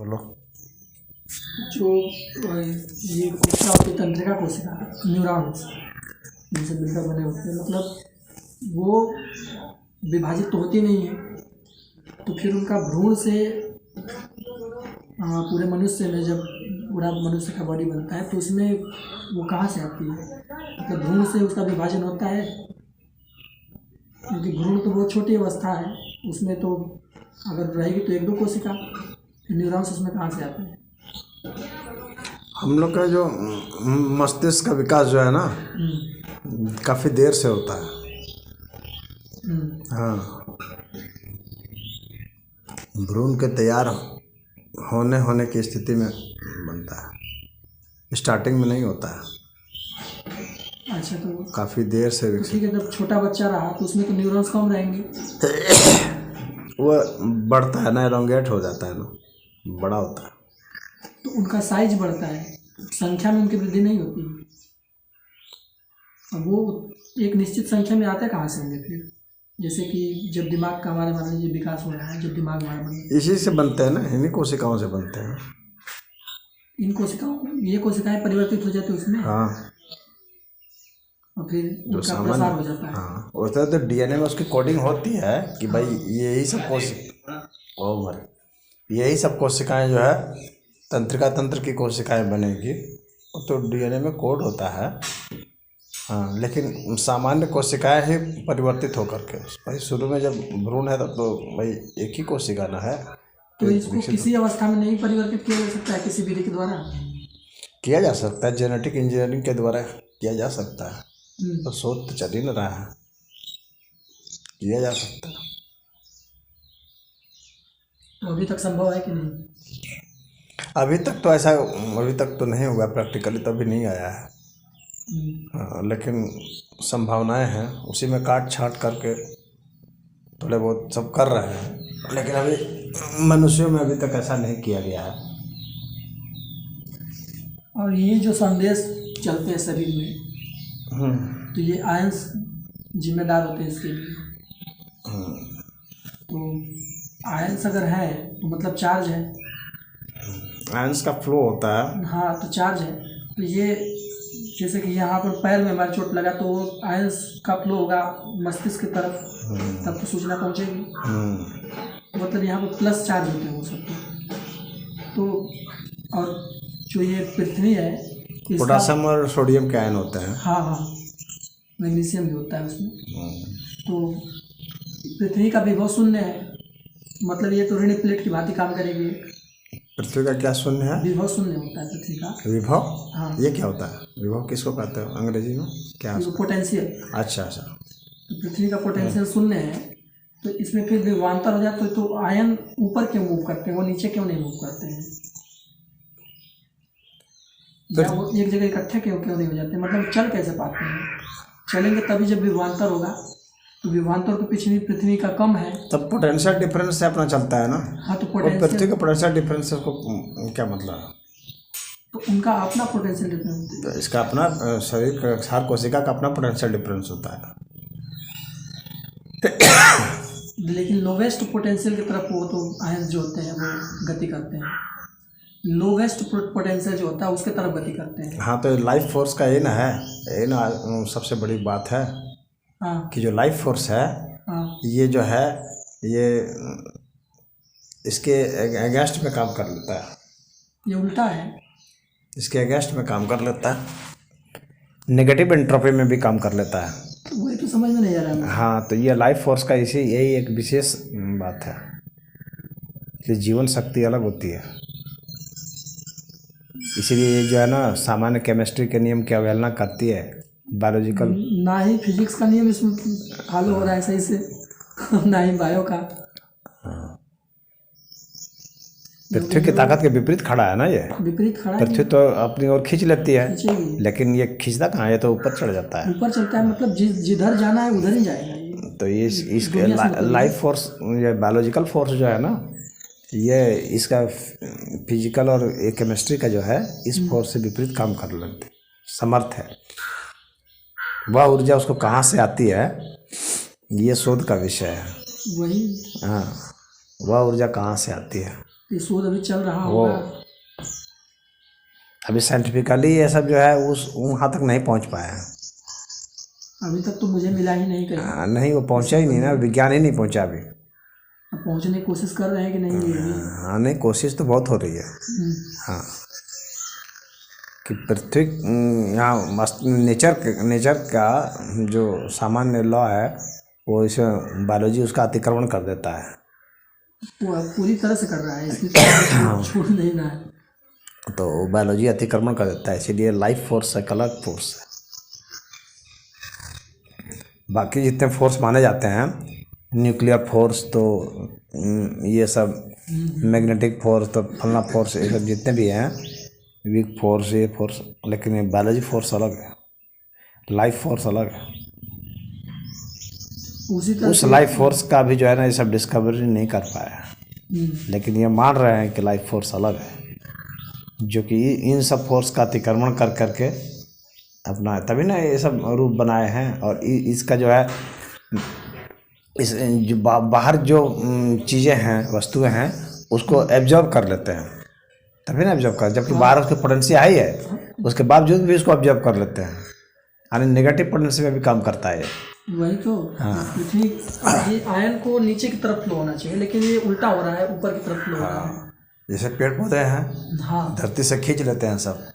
बोलो। जो ये कोशिका होती है, तंत्रिका कोशिका, न्यूरॉन्स जिनसे मिलकर बने होते हैं, मतलब वो विभाजित तो होती नहीं है, तो फिर उनका भ्रूण से पूरे मनुष्य में जब पूरा मनुष्य का बॉडी बनता है तो उसमें वो कहाँ से आती है? मतलब भ्रूण से उसका विभाजन होता है, क्योंकि भ्रूण तो बहुत छोटी अवस्था है, उसमें तो अगर रहेगी तो एक दो कोशिका, न्यूरॉन्स उसमें कहाँ से आते हैं? हम लोग का जो मस्तिष्क का विकास जो है ना, काफ़ी देर से होता है। हाँ, भ्रूण के तैयार होने की स्थिति में बनता है, स्टार्टिंग में नहीं होता है। अच्छा, तो काफ़ी देर से तो ठीक है, जब छोटा बच्चा रहा तो उसमें तो न्यूरॉन्स कम रहेंगे। वो बढ़ता है ना, एलोंगेट हो जाता है ना, बड़ा होता है। तो उनका साइज बढ़ता है, संख्या में उनकी वृद्धि नहीं होती। अब वो एक निश्चित संख्या में आते कहाँ से होंगे फिर? जैसे कि जब दिमाग का हमारे मान लीजिए विकास हो रहा है, जब दिमाग हमारा बन, इसी से बनते हैं ना, इन्हीं कोशिकाओं से बनते हैं। इन कोशिकाओं ये कोशिकाएं परिवर्तित हो जाती है उसमें, हाँ, और फिर जो उनका सामान्य, प्रसार हो जाता है। हाँ, होता है तो डीएनए में उसकी कोडिंग होती है कि भाई यही सब यही सब कोशिकाएं जो है तंत्रिका तंत्र की कोशिकाएं बनेगी, तो डीएनए में कोड होता है। हाँ, लेकिन सामान्य कोशिकाएं ही परिवर्तित होकर के, भाई शुरू में जब भ्रूण है तब तो भाई एक ही कोशिका ना है। तो इसको किसी अवस्था में नहीं परिवर्तित किया जा सकता है किसी विधि के द्वारा? किया जा सकता है, जेनेटिक इंजीनियरिंग के द्वारा किया जा सकता है, तो शोध तो चल ही न रहा है, किया जा सकता है। तो अभी तक संभव है कि नहीं? अभी तक तो ऐसा, अभी तक तो नहीं हुआ प्रैक्टिकली, तो अभी नहीं आया है। हाँ, लेकिन संभावनाएं हैं, उसी में काट छांट करके थोड़े बहुत सब कर रहे हैं, लेकिन अभी मनुष्यों में अभी तक ऐसा नहीं किया गया है। और ये जो संदेश चलते हैं शरीर में, तो ये आयंस जिम्मेदार होते हैं इसके लिए। तो आयंस अगर है तो मतलब चार्ज है। आयंस का फ्लो होता है। हाँ, तो चार्ज है, तो ये जैसे कि यहाँ पर पैर में हमारे चोट लगा तो वो आयंस का फ्लो होगा मस्तिष्क की तरफ, तब तो सूचना पहुँचेगी। मतलब यहाँ पर प्लस चार्ज होते हैं वो सब। तो और जो ये पृथ्वी है, पोटासियम और सोडियम के आयन होते हैं। हाँ हाँ, मैग्नीशियम भी होता है उसमें। तो पृथ्वी का विभव शून्य है, मतलब ये तो ऋण प्लेट की भांति काम करेगी। पृथ्वी का क्या शून्य है? विभव शून्य होता है पृथ्वी का। विभव? हाँ, ये क्या होता है विभव? किसको कहते हैं अंग्रेजी में? क्या? पोटेंशियल। अच्छा अच्छा। तो पृथ्वी का पोटेंशियल शून्य है, तो इसमें फिर विभवांतर हो जाता है, तो आयन ऊपर क्यों मूव करते हैं, वो नीचे क्यों नहीं मूव करते हैं? या वो एक जगह इकट्ठे क्यों नहीं हो जाते, मतलब चल कैसे पाते हैं? चलेंगे तभी जब विभवांतर होगा, तो विभवांतर तो पिछली पृथ्वी का कम है, तब पोटेंशियल डिफरेंस से अपना चलता है ना। हाँ, तो पृथ्वी का पोटेंशियल डिफरेंस को क्या मतलब है? तो उनका अपना पोटेंशियल डिफरेंस, तो इसका अपना शरीर का हर कोशिका का अपना पोटेंशियल डिफरेंस होता है। लेकिन लोवेस्ट पोटेंशियल की तरफ वो तो आयंस जो होते हैं वो गति करते हैं, लोवेस्ट पोटेंशियल जो होता है उसके तरफ गति करते हैं। हाँ, तो लाइफ फोर्स का ये ना है, ये ना सबसे बड़ी बात है। हाँ, कि जो लाइफ फोर्स है, हाँ, ये जो है ये इसके अगेंस्ट में काम कर लेता है। ये उल्टा है, इसके अगेंस्ट में काम कर लेता है, नेगेटिव एंट्रोपी में भी काम कर लेता है। वही तो समझ में नहीं आ रहा है। हाँ, तो ये लाइफ फोर्स का यही एक विशेष बात है कि जीवन शक्ति अलग होती है। इसीलिए ये जो है ना, सामान्य केमिस्ट्री के नियम की अवहेलना करती है, बायोलॉजिकल। ना ही फिजिक्स का नियम इसमें फॉलो हो रहा है सही से, ना ही बायो का। पृथ्वी की ताकत के विपरीत खड़ा है ना ये। विपरीत खड़ा है, पृथ्वी तो अपनी ओर खींच लेती है, खींचेगी, लेकिन ये खींचता कहाँ है, ये तो ऊपर चढ़ जाता है। ऊपर चलता है, मतलब जिधर जाना है उधर ही जाएगा ये। तो ये इसके लाइफ फोर्स, ये बायोलॉजिकल फोर्स जो है ना, ये इसका फिजिकल और ये केमिस्ट्री का जो है, इस फोर्स से विपरीत काम कर लेते समर्थ है। वह ऊर्जा उसको कहाँ से आती है, ये शोध का विषय है। वही, हाँ, वह ऊर्जा कहाँ से आती है। ये शोध अभी चल रहा वो होगा। अभी साइंटिफिकली ये सब जो है उस वहाँ तक नहीं पहुँच पाया है। अभी तक तो मुझे मिला ही नहीं कहीं। नहीं, वो पहुँचा ही नहीं ना, विज्ञान ही नहीं पहुँचा अभी। अब पहुंचने की कोशिश कर रहे हैं कि नहीं ये भी। हाँ, नहीं, कोशिश तो बहुत हो रही है। हाँ, कि पृथ्वी यहाँ मस्त नेचर का जो सामान्य लॉ है वो इसे बायोलॉजी उसका अतिक्रमण कर देता है। वो अब पूरी तरह से कर रहा है, इसमें तो छोड़ नहीं रहा है। तो बायोलॉजी अतिक्रमण कर देता है, इसीलिए लाइफ फोर्स एक अलग फोर्स है। बाकी जितने फोर्स माने जाते हैं, न्यूक्लियर फोर्स तो ये सब, मैग्नेटिक फोर्स तो फलना फोर्स, ये सब जितने भी हैं, वीक फोर्स, ये फोर्स, लेकिन ये बायोलॉजी फोर्स अलग है, लाइफ फोर्स अलग है। उसी तरह उस लाइफ फोर्स का भी जो है ना ये सब डिस्कवरी नहीं कर पाया, लेकिन ये मान रहे हैं कि लाइफ फोर्स अलग है, जो कि इन सब फोर्स का अतिक्रमण कर करके अपना, तभी ना ये सब रूप बनाए हैं। और इसका जो है इस जो बाहर जो चीज़ें हैं, वस्तुएं हैं, उसको एब्जॉर्ब कर लेते हैं, तभी ना एब्जॉर्ब कर, जबकि बाहर उसकी पोटेंसी हाई है, उसके बावजूद भी उसको एब्जॉर्ब कर लेते हैं। यानी नेगेटिव पोटेंसी में भी काम करता है ये। वही तो। पृथ्वी ये आयन को नीचे की तरफ फ्लो होना चाहिए, लेकिन ये उल्टा हो रहा है, ऊपर की तरफ फ्लो हो रहा है। जैसे पेड़ पौधे हैं, हाँ, धरती से खींच लेते हैं सब।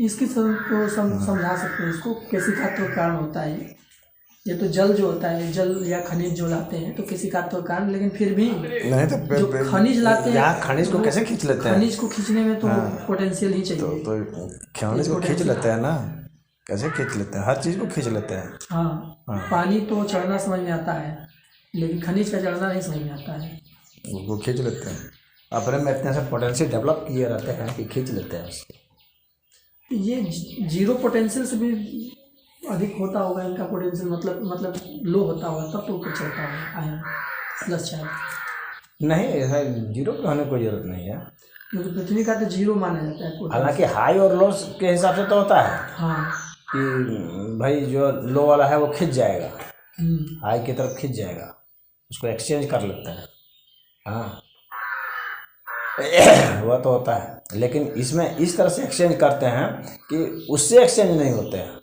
इसकी तो समझा सकते हैं इसको, किसी का तो कारण होता है ये तो जल जो होता है, जल या खनिज जो लाते हैं तो किसी का तो कारण, लेकिन फिर भी नहीं तो जो खनिज लाते हैं, यहाँ खनिज को कैसे खींच लेते हैं? खनिज को खींचने में तो पोटेंशियल ही चाहिए। तो खनिज को खींच लेते हैं ना, कैसे खींच लेते हैं? हर चीज़ को खींच लेते हैं। हाँ, पानी तो चढ़ना समझ में आता है, लेकिन खनिज का चढ़ना नहीं समझ में आता है। उसको खींच लेते हैं, अपने में इतने से पोटेंशियल डेवलप किए रहते हैं कि खींच लेते हैं उसको। ये जीरो पोटेंशियल से भी अधिक होता होगा इनका पोटेंशियल, मतलब लो होता होगा, तब तो ऊपर चढ़ता होगा आयन प्लस चार्ज। नहीं, ऐसा जीरो पे होने की कोई ज़रूरत नहीं है, क्योंकि पृथ्वी का तो जीरो माना जाता है potential। हालांकि हाई और लो के हिसाब से तो होता है हाँ, कि भाई जो लो वाला है वो खींच जाएगा, हाई की तरफ खींच जाएगा, उसको एक्सचेंज कर लेता है। हाँ, वह तो होता है, लेकिन इसमें इस तरह से एक्सचेंज करते हैं कि उससे एक्सचेंज नहीं होते हैं,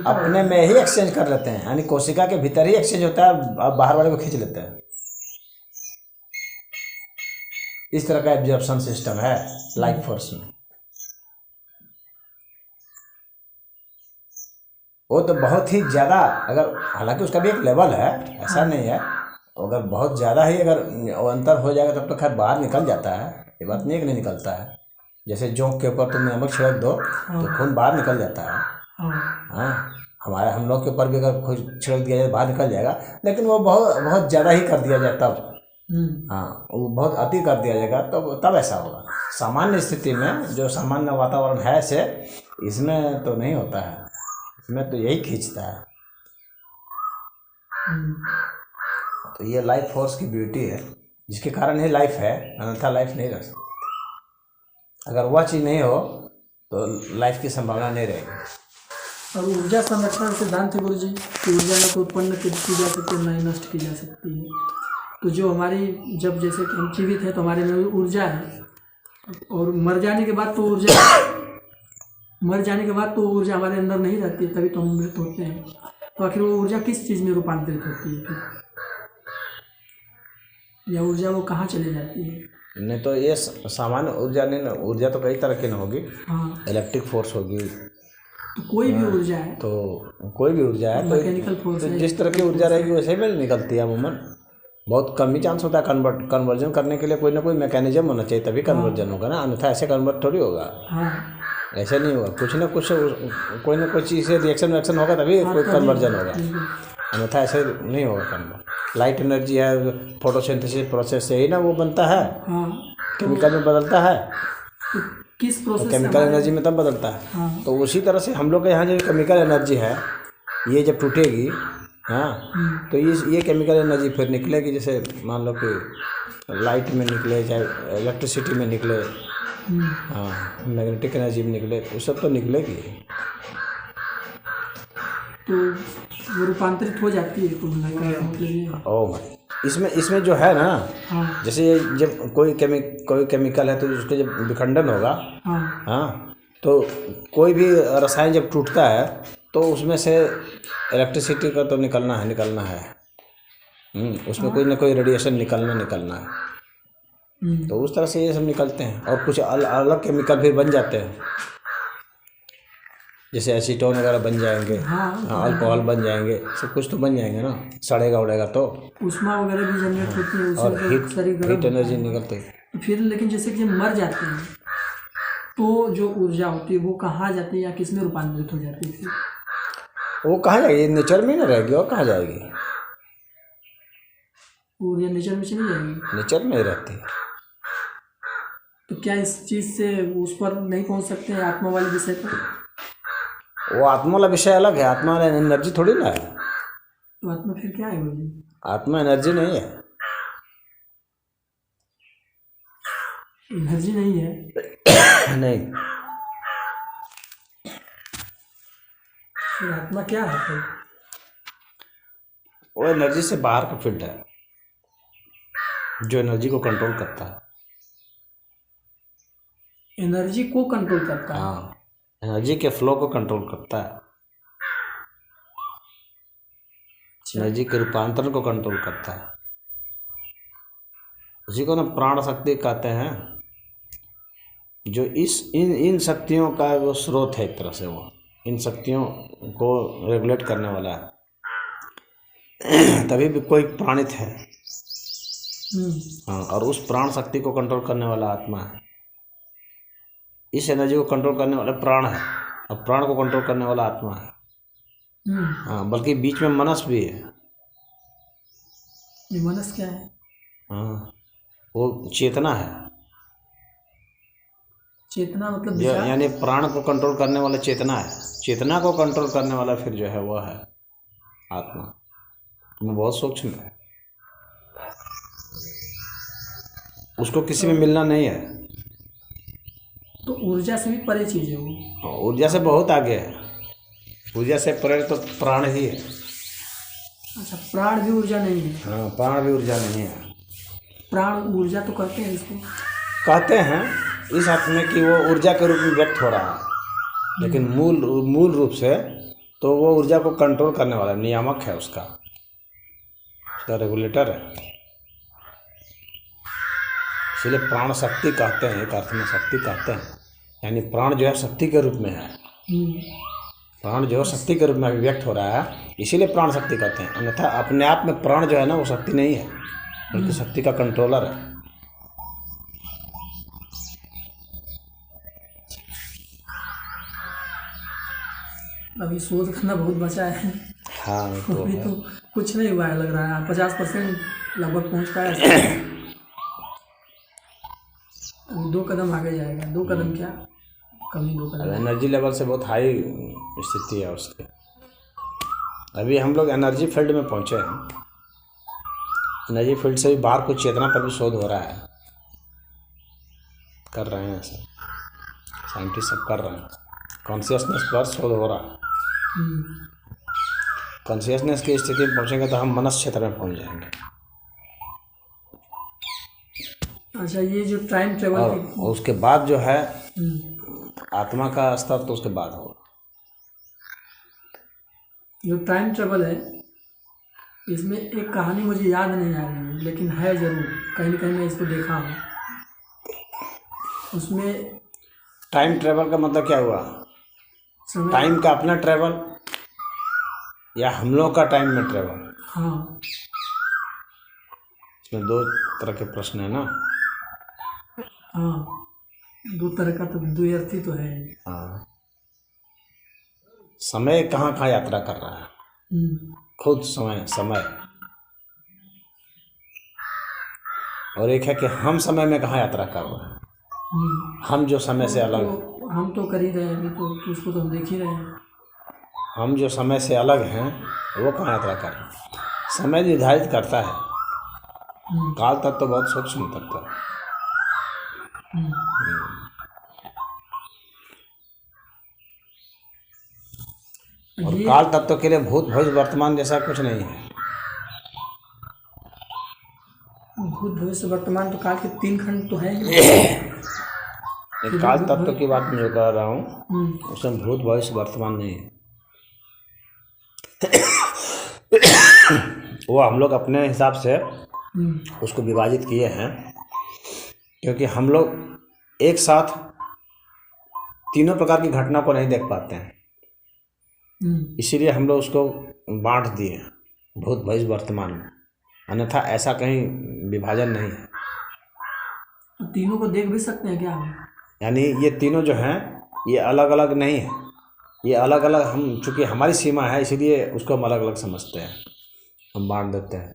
अपने में ही एक्सचेंज कर लेते हैं। यानी कोशिका के भीतर ही एक्सचेंज होता है, अब बाहर वाले को खींच लेते हैं। इस तरह का एब्जॉर्प्शन सिस्टम है लाइफ फोर्स में। वो तो बहुत ही ज़्यादा, अगर हालांकि उसका भी एक लेवल है, ऐसा नहीं है, अगर बहुत ज़्यादा ही अगर अंतर हो जाएगा तब तो खैर बाहर निकल जाता है, ये बात नहीं है कि नहीं निकलता है। जैसे जोंक के ऊपर तुम नमक छिड़क दो तो खून बाहर निकल जाता है। हाँ, हम लोग के ऊपर भी अगर खून छिड़क दिया जाए बाहर निकल जाएगा, लेकिन वो बहुत ज़्यादा ही कर दिया जाए तब, हाँ, वो बहुत अति कर दिया जाएगा तब ऐसा होगा। सामान्य स्थिति में जो सामान्य वातावरण है से, इसमें तो नहीं होता है, इसमें तो यही खींचता है। तो ये लाइफ फोर्स की ब्यूटी है, जिसके कारण ही लाइफ है, अन्यथा लाइफ नहीं रह सकती। अगर वह चीज़ नहीं हो तो लाइफ की संभावना नहीं रहेगी। और ऊर्जा संरक्षण सिद्धांत है गुरु जी कि ऊर्जा न तो उत्पन्न की जा सकती है, न ही नष्ट की जा सकती है। तो जो हमारी, जब जैसे कि हम जीवित है तो हमारे में ऊर्जा है, और मर जाने के बाद तो ऊर्जा हमारे अंदर नहीं रहती है, तभी तो हम मृत होते हैं। तो आखिर वो ऊर्जा किस चीज़ में रूपांतरित होती है, या ऊर्जा वो कहाँ चली जाती है? नहीं तो ये सामान्य ऊर्जा नहीं ना, ऊर्जा तो कई तरह की ना होगी। हाँ, इलेक्ट्रिक फोर्स होगी, तो कोई भी ऊर्जा है, तो कोई भी ऊर्जा है, मैकेनिकल फोर्स तो है, जिस तरह की ऊर्जा रहेगी वैसे में निकलती है। अमूमन बहुत कम ही चांस होता है कन्वर्जन करने के लिए कोई ना कोई मैकेनिज्म होना चाहिए, तभी कन्वर्जन होगा ना, अन्यथा ऐसे कन्वर्ट थोड़ी होगा। हाँ, ऐसे नहीं होगा, कुछ ना कुछ कोई ना कोई चीज़ से रिएक्शन होगा तभी कोई कन्वर्जन होगा, अन्यथा ऐसे नहीं होगा कन्वर्ट। लाइट एनर्जी है, फोटोसिंथेसिस प्रोसेस से ही ना वो बनता है, केमिकल में बदलता है, तो किस प्रोसेस से केमिकल एनर्जी में तब बदलता है। तो उसी तरह से हम लोग के यहाँ जो केमिकल एनर्जी है, ये जब टूटेगी, हाँ, तो ये केमिकल एनर्जी फिर निकलेगी। जैसे मान लो कि लाइट में निकले, चाहे इलेक्ट्रिसिटी में निकले, हाँ, मैग्नेटिक एनर्जी में निकले, वो सब तो निकलेगी। तो वो रूपांतरित हो जाती है कुल मिलाकर। ओ भाई, इसमें इसमें जो है ना, हाँ जैसे ये जब कोई केमिकल है तो उसका जब विखंडन होगा, हाँ हाँ, तो कोई भी रसायन जब टूटता है तो उसमें से इलेक्ट्रिसिटी का तो निकलना है। उसमें कोई ना कोई रेडिएशन निकलना है। तो उस तरह से ये सब निकलते हैं और कुछ अलग केमिकल भी बन जाते हैं, जैसे एसीटोन वगैरह बन जाएंगे, हाँ, अल्कोहल बन जाएंगे, सब कुछ तो बन जाएंगे ना, सड़ेगा उड़ेगा तो, उष्मा वगैरह भी जनरेट होती है और उससे, तो शरीर गर्म हीट एनर्जी निकलती है। तो फिर लेकिन जैसे कि जब मर जाते हैं तो जो ऊर्जा होती है वो कहाँ जाती है या किस में रूपांतरित हो जाती है? फिर वो कहाँ जाएगी, नेचर में ना रहेगी, और कहाँ जाएगी? ऊर्जा नेचर में चली जाएगी, नेचर में ही रहती है। तो क्या इस चीज़ से उस पर नहीं पहुंच सकते हैं आत्मा वाले विषय पर? वो आत्मा वाला विषय अलग है, आत्मा वाला एनर्जी थोड़ी ना है। तो आत्मा फिर क्या है वो? आत्मा एनर्जी नहीं है। एनर्जी नहीं है? नहीं, फिर आत्मा क्या है फिर? वो एनर्जी से बाहर का फील्ड है जो एनर्जी को कंट्रोल करता है। एनर्जी को कंट्रोल करता है? हाँ, एनर्जी के फ्लो को कंट्रोल करता है, एनर्जी के रूपांतरण को कंट्रोल करता है। उसी को ना प्राण शक्ति कहते हैं, जो इन शक्तियों का वो स्रोत है, एक तरह से वो इन शक्तियों को रेगुलेट करने वाला है। तभी भी कोई प्राणित है। हाँ, और उस प्राण शक्ति को कंट्रोल करने वाला आत्मा है। इस एनर्जी को कंट्रोल करने वाला प्राण है और प्राण को कंट्रोल करने वाला आत्मा है। हाँ, बल्कि बीच में मनस भी है। ये मनस क्या है? हाँ, वो चेतना है। चेतना मतलब विचार? यानी प्राण को कंट्रोल करने वाला चेतना है, चेतना को कंट्रोल करने वाला फिर जो है वह है आत्मा। वो बहुत सूक्ष्म है, उसको किसी में मिलना नहीं है। तो ऊर्जा से भी परे चीज है वो? ऊर्जा से बहुत आगे है, ऊर्जा से परे तो प्राण ही है। अच्छा, प्राण भी ऊर्जा नहीं है? हाँ, प्राण भी ऊर्जा नहीं है। प्राण ऊर्जा तो कहते हैं इसको? कहते हैं इस अर्थ में कि वो ऊर्जा के रूप में व्यक्त हो रहा है, लेकिन मूल रूप से तो वो ऊर्जा को कंट्रोल करने वाला नियामक है, उसका रेगुलेटर है। इसलिए प्राण शक्ति कहते हैं, एक अर्थ में शक्ति कहते हैं, यानी प्राण जो है शक्ति के रूप में है। प्राण जो है शक्ति के रूप में अभिव्यक्त हो रहा है, इसीलिए प्राण शक्ति कहते हैं। अन्यथा अपने आप में प्राण जो है ना वो शक्ति नहीं है, बल्कि शक्ति का कंट्रोलर है। अभी शोध करना बहुत बचा है। हाँ, तो अभी तो कुछ नहीं हुआ है लग रहा है, 50% लगभग पहुंच पाया है। अभी 2 कदम आगे जाएगा। 2 कदम क्या, कमी 2 कदम। एनर्जी लेवल से बहुत हाई स्थिति है उसकी। अभी हम लोग एनर्जी फील्ड में पहुंचे हैं। एनर्जी फील्ड से भी बाहर कुछ चेतना पर भी शोध हो रहा है, कर रहे हैं ऐसा, साइंटिस्ट सब कर रहे हैं। कॉन्शियसनेस पर शोध हो रहा है। कॉन्शियसनेस की स्थिति में पहुंचेंगे तो हम मनस क्षेत्र में पहुंच जाएंगे। अच्छा, ये जो टाइम ट्रेवल और उसके बाद जो है आत्मा का स्तर, तो उसके बाद होगा। जो टाइम ट्रेवल है, इसमें एक कहानी मुझे याद नहीं आ रही है, लेकिन है ज़रूर, कहीं न कहीं मैं इसको देखा हूँ। उसमें टाइम ट्रेवल का मतलब क्या हुआ? समय, टाइम का अपना ट्रेवल या हम लोग का टाइम में ट्रेवल? हाँ, इसमें 2 तरह के प्रश्न है ना। हाँ, 2 तरह का तो द्व्यर्थी तो है। हाँ, समय कहाँ कहाँ यात्रा कर रहा है, खुद समय और एक है कि हम समय में कहाँ यात्रा कर रहे हैं। हम जो समय से अलग हैं, तो हम तो कर ही रहे हैं अभी, तो उसको तो हम देख ही रहे हैं। हम जो समय से अलग हैं वो कहाँ यात्रा कर रहे हैं। समय निर्धारित करता है, काल तत्व तो बहुत सूक्ष्म तत्व है। और काल तत्व के लिए भूत भविष्य वर्तमान जैसा कुछ नहीं है। भूत भविष्य वर्तमान तो काल के 3 खंड तो है ही। एक काल तत्व की बात मैं जो कर रहा हूँ हम्म, उसमें भूत भविष्य वर्तमान नहीं है। वो हम लोग अपने हिसाब से उसको विभाजित किए हैं, क्योंकि हम लोग एक साथ तीनों प्रकार की घटना को नहीं देख पाते हैं, इसीलिए हम लोग उसको बांट दिए भूत भविष्य वर्तमान में। अन्यथा ऐसा कहीं विभाजन नहीं है। तो तीनों को देख भी सकते हैं क्या हम? यानी ये तीनों जो हैं ये अलग अलग नहीं है, ये अलग अलग हम चूँकि हमारी सीमा है इसीलिए उसको हम अलग अलग समझते हैं, हम बांट देते हैं।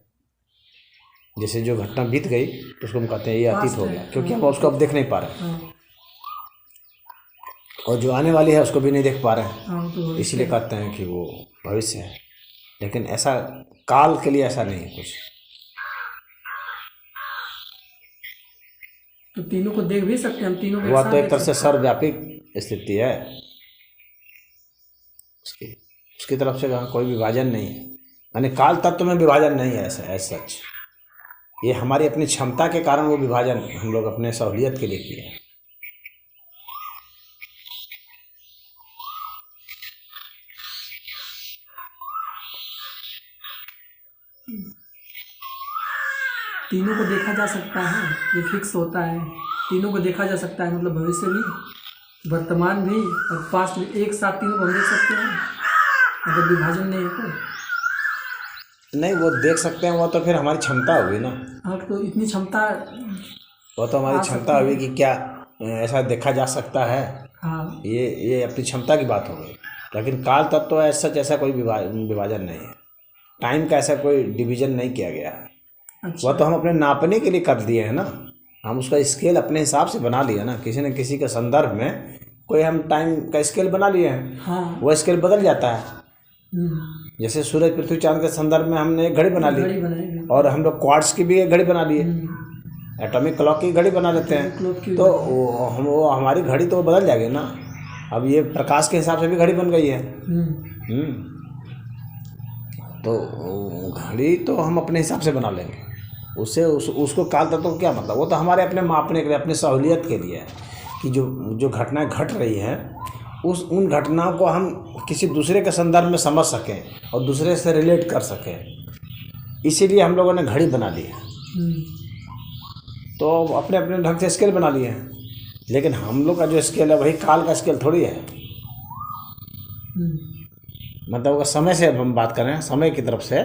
जैसे जो घटना बीत गई तो उसको हम कहते हैं ये अतीत हो गया, क्योंकि हम उसको अब देख नहीं पा रहे, हाँ और जो आने वाली है उसको भी नहीं देख पा रहे हैं, हाँ, तो इसीलिए कहते हैं कि वो भविष्य है। लेकिन ऐसा काल के लिए ऐसा नहीं है कुछ। तो तीनों को देख भी सकते हैं हम, तीनों को वह साथ तो एक देख तरह से सकते हैं। सर्वव्यापी स्थिति है उसकी, उसकी तरफ से कोई विभाजन नहीं है। यानी काल तत्व में विभाजन नहीं है ऐसा एज सच। ये हमारी अपनी क्षमता के कारण वो विभाजन हम लोग अपने सहूलियत के लिए किए हैं। तीनों को देखा जा सकता है, ये फिक्स होता है। तीनों को देखा जा सकता है मतलब भविष्य भी, वर्तमान भी और पास्ट भी, एक साथ तीनों को हम देख सकते हैं अगर विभाजन नहीं है तो। नहीं, वो देख सकते हैं, वो तो फिर हमारी क्षमता होगी ना। हाँ, तो इतनी क्षमता। वो तो हमारी क्षमता होगी कि क्या ऐसा देखा जा सकता है। हाँ, ये अपनी क्षमता की बात हो गई। लेकिन काल तत्व तो ऐसा ऐसा कोई विभाजन नहीं है, टाइम का ऐसा कोई डिवीजन नहीं किया गया है। अच्छा। वह तो हम अपने नापने के लिए कर दिए हैं ना, हम उसका स्केल अपने हिसाब से बना लिया ना, किसी न किसी के संदर्भ में कोई हम टाइम का स्केल बना लिए हैं। हाँ। वो स्केल बदल जाता है। जैसे सूरज पृथ्वी चांद के संदर्भ में हमने एक घड़ी बना ली, घड़ी बनाएंगे और हम लोग क्वार्ट्स की भी एक घड़ी बना लिए, एटॉमिक क्लॉक की घड़ी बना लेते क्लॉक की हैं, तो वो हमारी घड़ी तो बदल जाएगी ना। अब ये प्रकाश के हिसाब से भी घड़ी बन गई है। तो घड़ी तो हम अपने हिसाब से बना लेंगे, उससे उसको काल तत्व को क्या मतलब। वो तो हमारे अपने मापने के लिए, अपनी सहूलियत के लिए है कि जो घटनाएं घट रही हैं उन घटनाओं को हम किसी दूसरे के संदर्भ में समझ सकें और दूसरे से रिलेट कर सकें, इसीलिए हम लोगों ने घड़ी बना ली है। तो अपने अपने ढंग से स्केल बना लिए हैं, लेकिन हम लोग का जो स्केल है वही काल का स्केल थोड़ी है। मतलब अगर समय से हम बात करें, समय की तरफ से,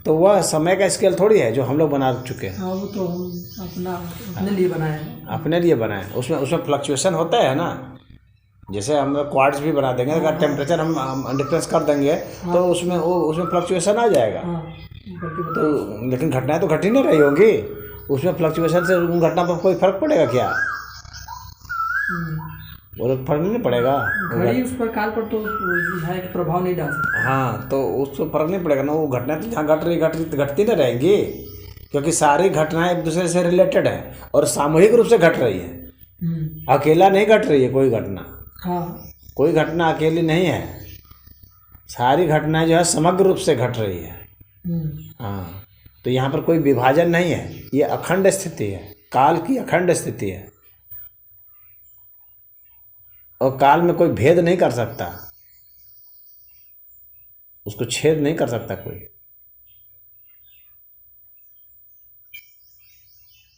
तो वह समय का स्केल थोड़ी है जो हम लोग बना चुके हैं। हाँ, वो तो हम अपने लिए बनाए हैं। अपने लिए बनाए, उसमें फ्लक्चुएशन होता है ना। जैसे हम लोग क्वार्ट्स भी बना देंगे, अगर टेम्परेचर हम डिफरेंस कर देंगे तो उसमें फ्लक्चुएशन आ जाएगा। तो लेकिन घटनाएं तो घट ही नहीं रही होंगी, उसमें फ्लक्चुएशन से उन घटना पर कोई फर्क पड़ेगा क्या? वो तो फर्क नहीं पड़ेगा। घड़ी उस पर काल पर तो है कि प्रभाव नहीं डाल सकता। हाँ, तो उसको फर्क नहीं पड़ेगा ना। वो घटनाएं तो जहाँ घट रही घटती नहीं रहेंगी, क्योंकि सारी घटनाएं एक दूसरे से रिलेटेड है और सामूहिक रूप से घट रही है। अकेला नहीं घट रही है कोई घटना। हाँ, कोई घटना अकेली नहीं है, सारी घटनाएं जो है समग्र रूप से घट रही है। हाँ, तो यहाँ पर कोई विभाजन नहीं है, ये अखंड स्थिति है, काल की अखंड स्थिति है, और काल में कोई भेद नहीं कर सकता, उसको छेद नहीं कर सकता कोई।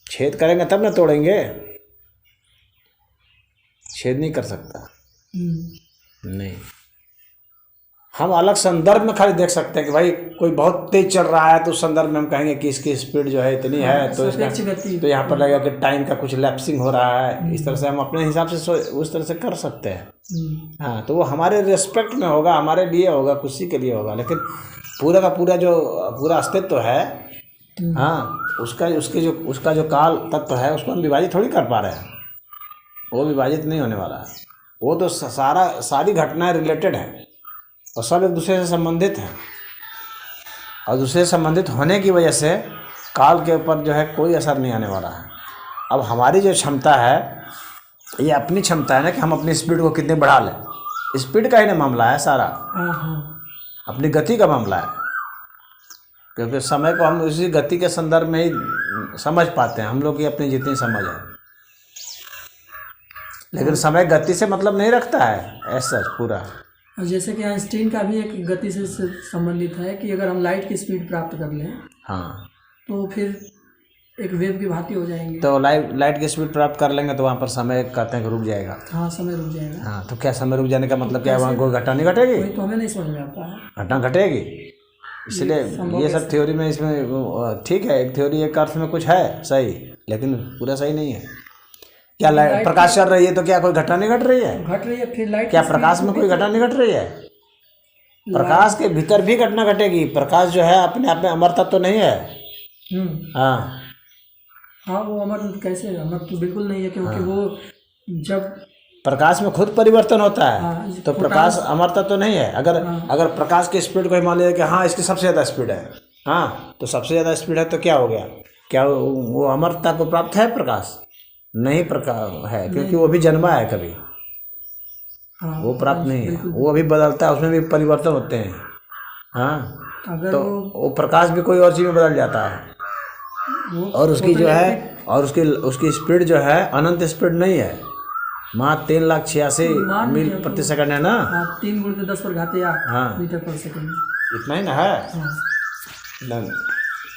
छेद करेंगे तब ना तोड़ेंगे, छेद नहीं कर सकता। नहीं, हम अलग संदर्भ में खाली देख सकते हैं कि भाई कोई बहुत तेज चल रहा है तो उस संदर्भ में हम कहेंगे कि इसकी स्पीड जो है इतनी है, तो इसका तो यहाँ पर लगेगा कि टाइम का कुछ लैप्सिंग हो रहा है। इस तरह से हम अपने हिसाब से उस तरह से कर सकते हैं। हाँ, तो वो हमारे रिस्पेक्ट में होगा, हमारे लिए होगा, खुशी के लिए होगा। लेकिन पूरा का पूरा जो पूरा अस्तित्व है, हाँ, उसका जो काल तत्व है उसको हम विभाजित थोड़ी कर पा रहे हैं। वो विभाजित नहीं होने वाला है। वो तो सारी घटनाएं रिलेटेड हैं और सब एक दूसरे से संबंधित हैं, और दूसरे से संबंधित होने की वजह से काल के ऊपर जो है कोई असर नहीं आने वाला है। अब हमारी जो क्षमता है, ये अपनी क्षमता है ना कि हम अपनी स्पीड को कितने बढ़ा लें। स्पीड का ही ना मामला है सारा, अपनी गति का मामला है। क्योंकि समय को हम उसी गति के संदर्भ में ही समझ पाते हैं, हम लोग की अपनी जितनी समझ है। लेकिन समय गति से मतलब नहीं रखता है ऐसा पूरा। और जैसे कि आइंस्टीन का भी एक गति से संबंधित है कि अगर हम लाइट की स्पीड प्राप्त कर लें हाँ, तो फिर एक वेव की भांति हो जाएंगे। तो लाइट की स्पीड प्राप्त कर लेंगे तो वहाँ पर समय कहते हैं कि रुक जाएगा। हाँ, समय रुक जाएगा। हाँ, तो क्या समय रुक जाने का मतलब क्या है? वहाँ कोई घटना नहीं घटेगी? वही तो हमें नहीं समझ में आता है। घटना घटेगी, इसलिए ये सब थ्योरी में इसमें ठीक है, एक थ्योरी एक अर्थ में कुछ है सही, लेकिन पूरा सही नहीं है। क्या लाइट प्रकाश चल रही है तो क्या कोई घटना नहीं घट रही है? घट रही है। फिर लाइट क्या प्रकाश में कोई घटना नहीं घट रही है? प्रकाश के भीतर भी घटना घटेगी। प्रकाश जो है अपने आप में अमर तत्व तो नहीं है। हाँ हाँ, वो अमर कैसे? अमर तो बिल्कुल नहीं है, क्योंकि वो जब प्रकाश में खुद परिवर्तन होता है। हाँ, तो प्रकाश अमर तत्व तो नहीं है। अगर प्रकाश की स्पीड को मान लिया कि हाँ इसकी सबसे ज़्यादा स्पीड है, हाँ तो सबसे ज़्यादा स्पीड है तो क्या हो गया? क्या वो अमरता को प्राप्त है प्रकाश? नहीं प्रकाश है, क्योंकि वो भी जन्मा है कभी। हाँ, वो प्राप्त नहीं है, वो अभी बदलता है, उसमें भी परिवर्तन होते हैं। हाँ, अगर तो वो प्रकाश भी कोई और चीज़ में बदल जाता है, और उसकी जो है और उसकी स्पीड जो है अनंत स्पीड नहीं है, मात्र 3,86,000 मील प्रति सेकंड है ना। हाँ, 3 × 10⁻⁸ हाँ, मीटर पर सेकंड, इतना ही ना है। हाँ,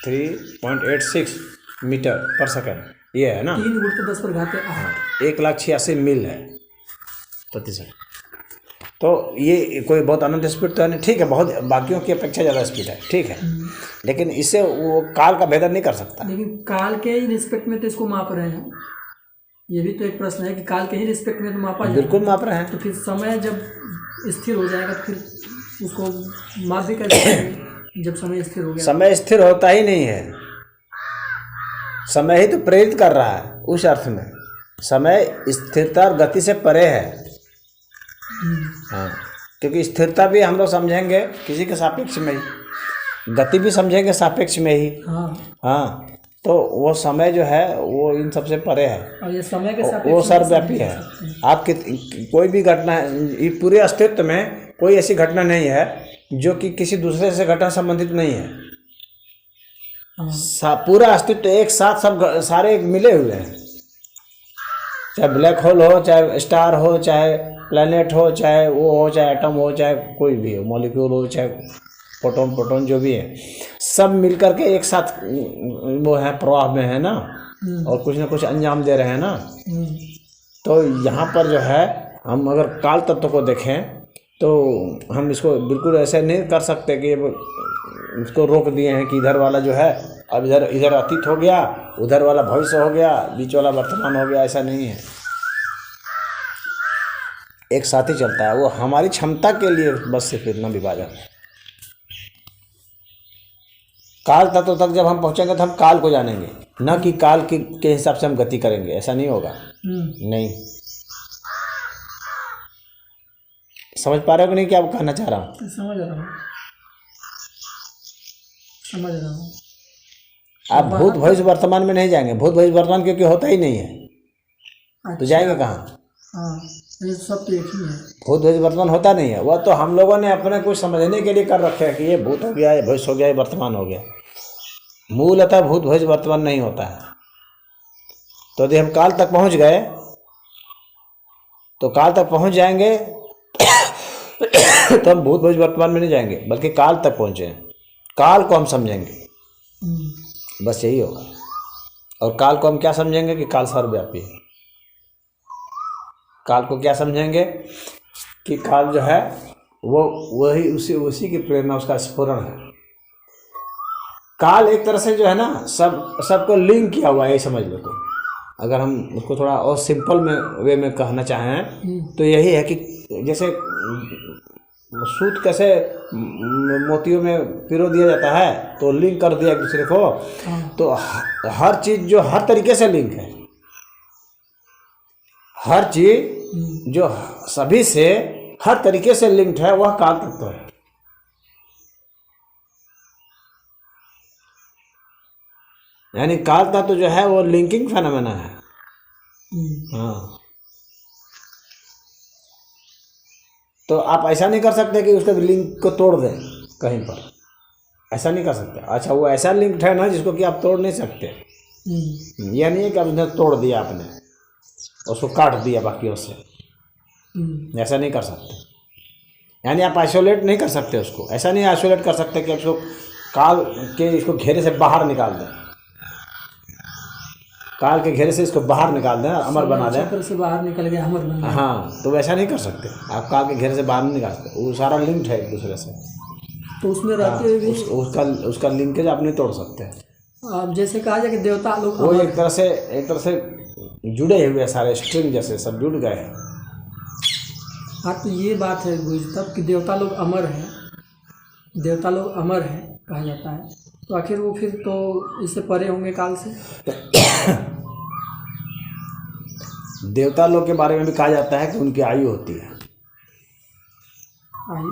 3.86 मीटर पर सेकंड ये है ना। 3 × 10⁸ 1,86,000 मील है प्रति सेकंड। तो ये कोई बहुत अनंत स्पीड तो है नहीं, ठीक है, बहुत बाकियों की अपेक्षा ज़्यादा स्पीड है, ठीक है, लेकिन इससे वो काल का भेदन नहीं कर सकता। लेकिन काल के ही रिस्पेक्ट में तो इसको माप रहे हैं। ये भी तो एक प्रश्न है कि काल के ही रिस्पेक्ट में तो मापा जाए। बिल्कुल माप रहे हैं। तो फिर समय जब स्थिर हो जाएगा तो फिर उसको माप भी कर सकते जब समय स्थिर हो गया। समय स्थिर होता ही नहीं है, समय ही तो प्रेरित कर रहा है। उस अर्थ में समय स्थिरता और गति से परे है। हाँ, क्योंकि स्थिरता भी हम लोग समझेंगे किसी के सापेक्ष में ही, गति भी समझेंगे सापेक्ष में ही। हाँ, तो वो समय जो है वो इन सबसे परे है, और ये समय के सापेक्ष वो सर्वव्यापी है। आपकी कोई भी घटना, ये पूरे अस्तित्व में कोई ऐसी घटना नहीं है जो कि किसी दूसरे से घटना संबंधित नहीं है। पूरा अस्तित्व एक साथ सब सारे मिले हुए हैं, चाहे ब्लैक होल हो, चाहे स्टार हो, चाहे प्लैनेट हो, चाहे वो हो, चाहे एटम हो, चाहे कोई भी हो, मॉलिक्यूल हो, चाहे प्रोटॉन जो भी है, सब मिलकर के एक साथ वो है प्रवाह में है ना, और कुछ ना कुछ अंजाम दे रहे हैं ना। तो यहाँ पर जो है हम अगर काल तत्व को देखें तो हम इसको बिल्कुल ऐसे नहीं कर सकते कि उसको रोक दिए हैं कि इधर वाला जो है अब इधर अतीत हो गया, उधर वाला भविष्य हो गया, बीच वाला वर्तमान हो गया, ऐसा नहीं है। एक साथ ही चलता है, वो हमारी क्षमता के लिए बस सिर्फ इतना विभाजन है। काल तत्व तक जब हम पहुंचेंगे तो हम काल को जानेंगे, न कि काल के हिसाब से हम गति करेंगे, ऐसा नहीं होगा। नहीं समझ पा रहे हो कि नहीं क्या कहना चाह रहा हूँ? समझ रहा हूँ। आप भूत भविष्य वर्तमान में नहीं जाएंगे, भूत भविष्य वर्तमान क्योंकि होता ही नहीं है। अच्छा। तो जाएंगे कहाँ? हाँ, ये सब तो एक ही है। भूत भविष्य वर्तमान होता नहीं है, वह तो हम लोगों ने अपने कुछ समझने के लिए कर रखे है कि ये भूत हो गया, ये भविष्य हो गया, ये वर्तमान हो गया। मूलतः भूत भविष्य वर्तमान नहीं होता है। तो यदि हम काल तक पहुँच गए तो काल तक पहुँच जाएंगे तो हम भूत भविष्य वर्तमान में नहीं जाएंगे, बल्कि काल तक पहुँचे, काल को हम समझेंगे, बस यही होगा। और काल को हम क्या समझेंगे कि काल सर्वव्यापी है। काल को क्या समझेंगे कि काल जो है वो वही उसी की प्रेरणा, उसका स्फुरण है। काल एक तरह से जो है ना सबको लिंक किया हुआ है, यही समझ लो। तो अगर हम उसको थोड़ा और सिंपल में वे में कहना चाहें तो यही है कि जैसे सूत कैसे मोतियों में पिरो दिया जाता है तो लिंक कर दिया एक दूसरे को, तो हर चीज़ जो हर तरीके से लिंक है, हर चीज़ जो सभी से हर तरीके से लिंक्ड है, वह काल तत्व है। यानी काल तत्व जो है वो लिंकिंग फेनोमेना है। हाँ, तो आप ऐसा नहीं कर सकते कि उसके लिंक को तोड़ दें कहीं पर, ऐसा नहीं कर सकते। अच्छा, वो ऐसा लिंक्ड है ना जिसको कि आप तोड़ नहीं सकते। यह नहीं है कि आप उन्हें तोड़ दिया आपने, उसको काट दिया बाकियों से, ऐसा नहीं कर सकते। यानी आप आइसोलेट नहीं कर सकते उसको, ऐसा नहीं आइसोलेट कर सकते कि उसको काल के इसको घेरे से बाहर निकाल दें, काल के घेरे से इसको बाहर निकाल दें, अमर बना दें, चक्र से बाहर निकल गया अमर बन गया। हाँ, तो वैसा नहीं कर सकते आप, काल के घेरे से बाहर नहीं निकाल सकते, वो सारा लिंक्ड है एक दूसरे से। तो उसमें रहते हुए भी उसका लिंकेज आप नहीं तोड़ सकते। अब जैसे कहा जाए कि देवता लोग वो एक तरह से जुड़े हुए सारे स्ट्रिंग जैसे सब जुड़ गए हैं। हाँ, तो ये बात है तब कि देवता लोग अमर हैं, देवता लोग अमर हैं कहा जाता है, तो आखिर वो फिर तो इससे परे होंगे काल से। देवता लोग के बारे में भी कहा जाता है कि उनकी आयु होती है। आयु?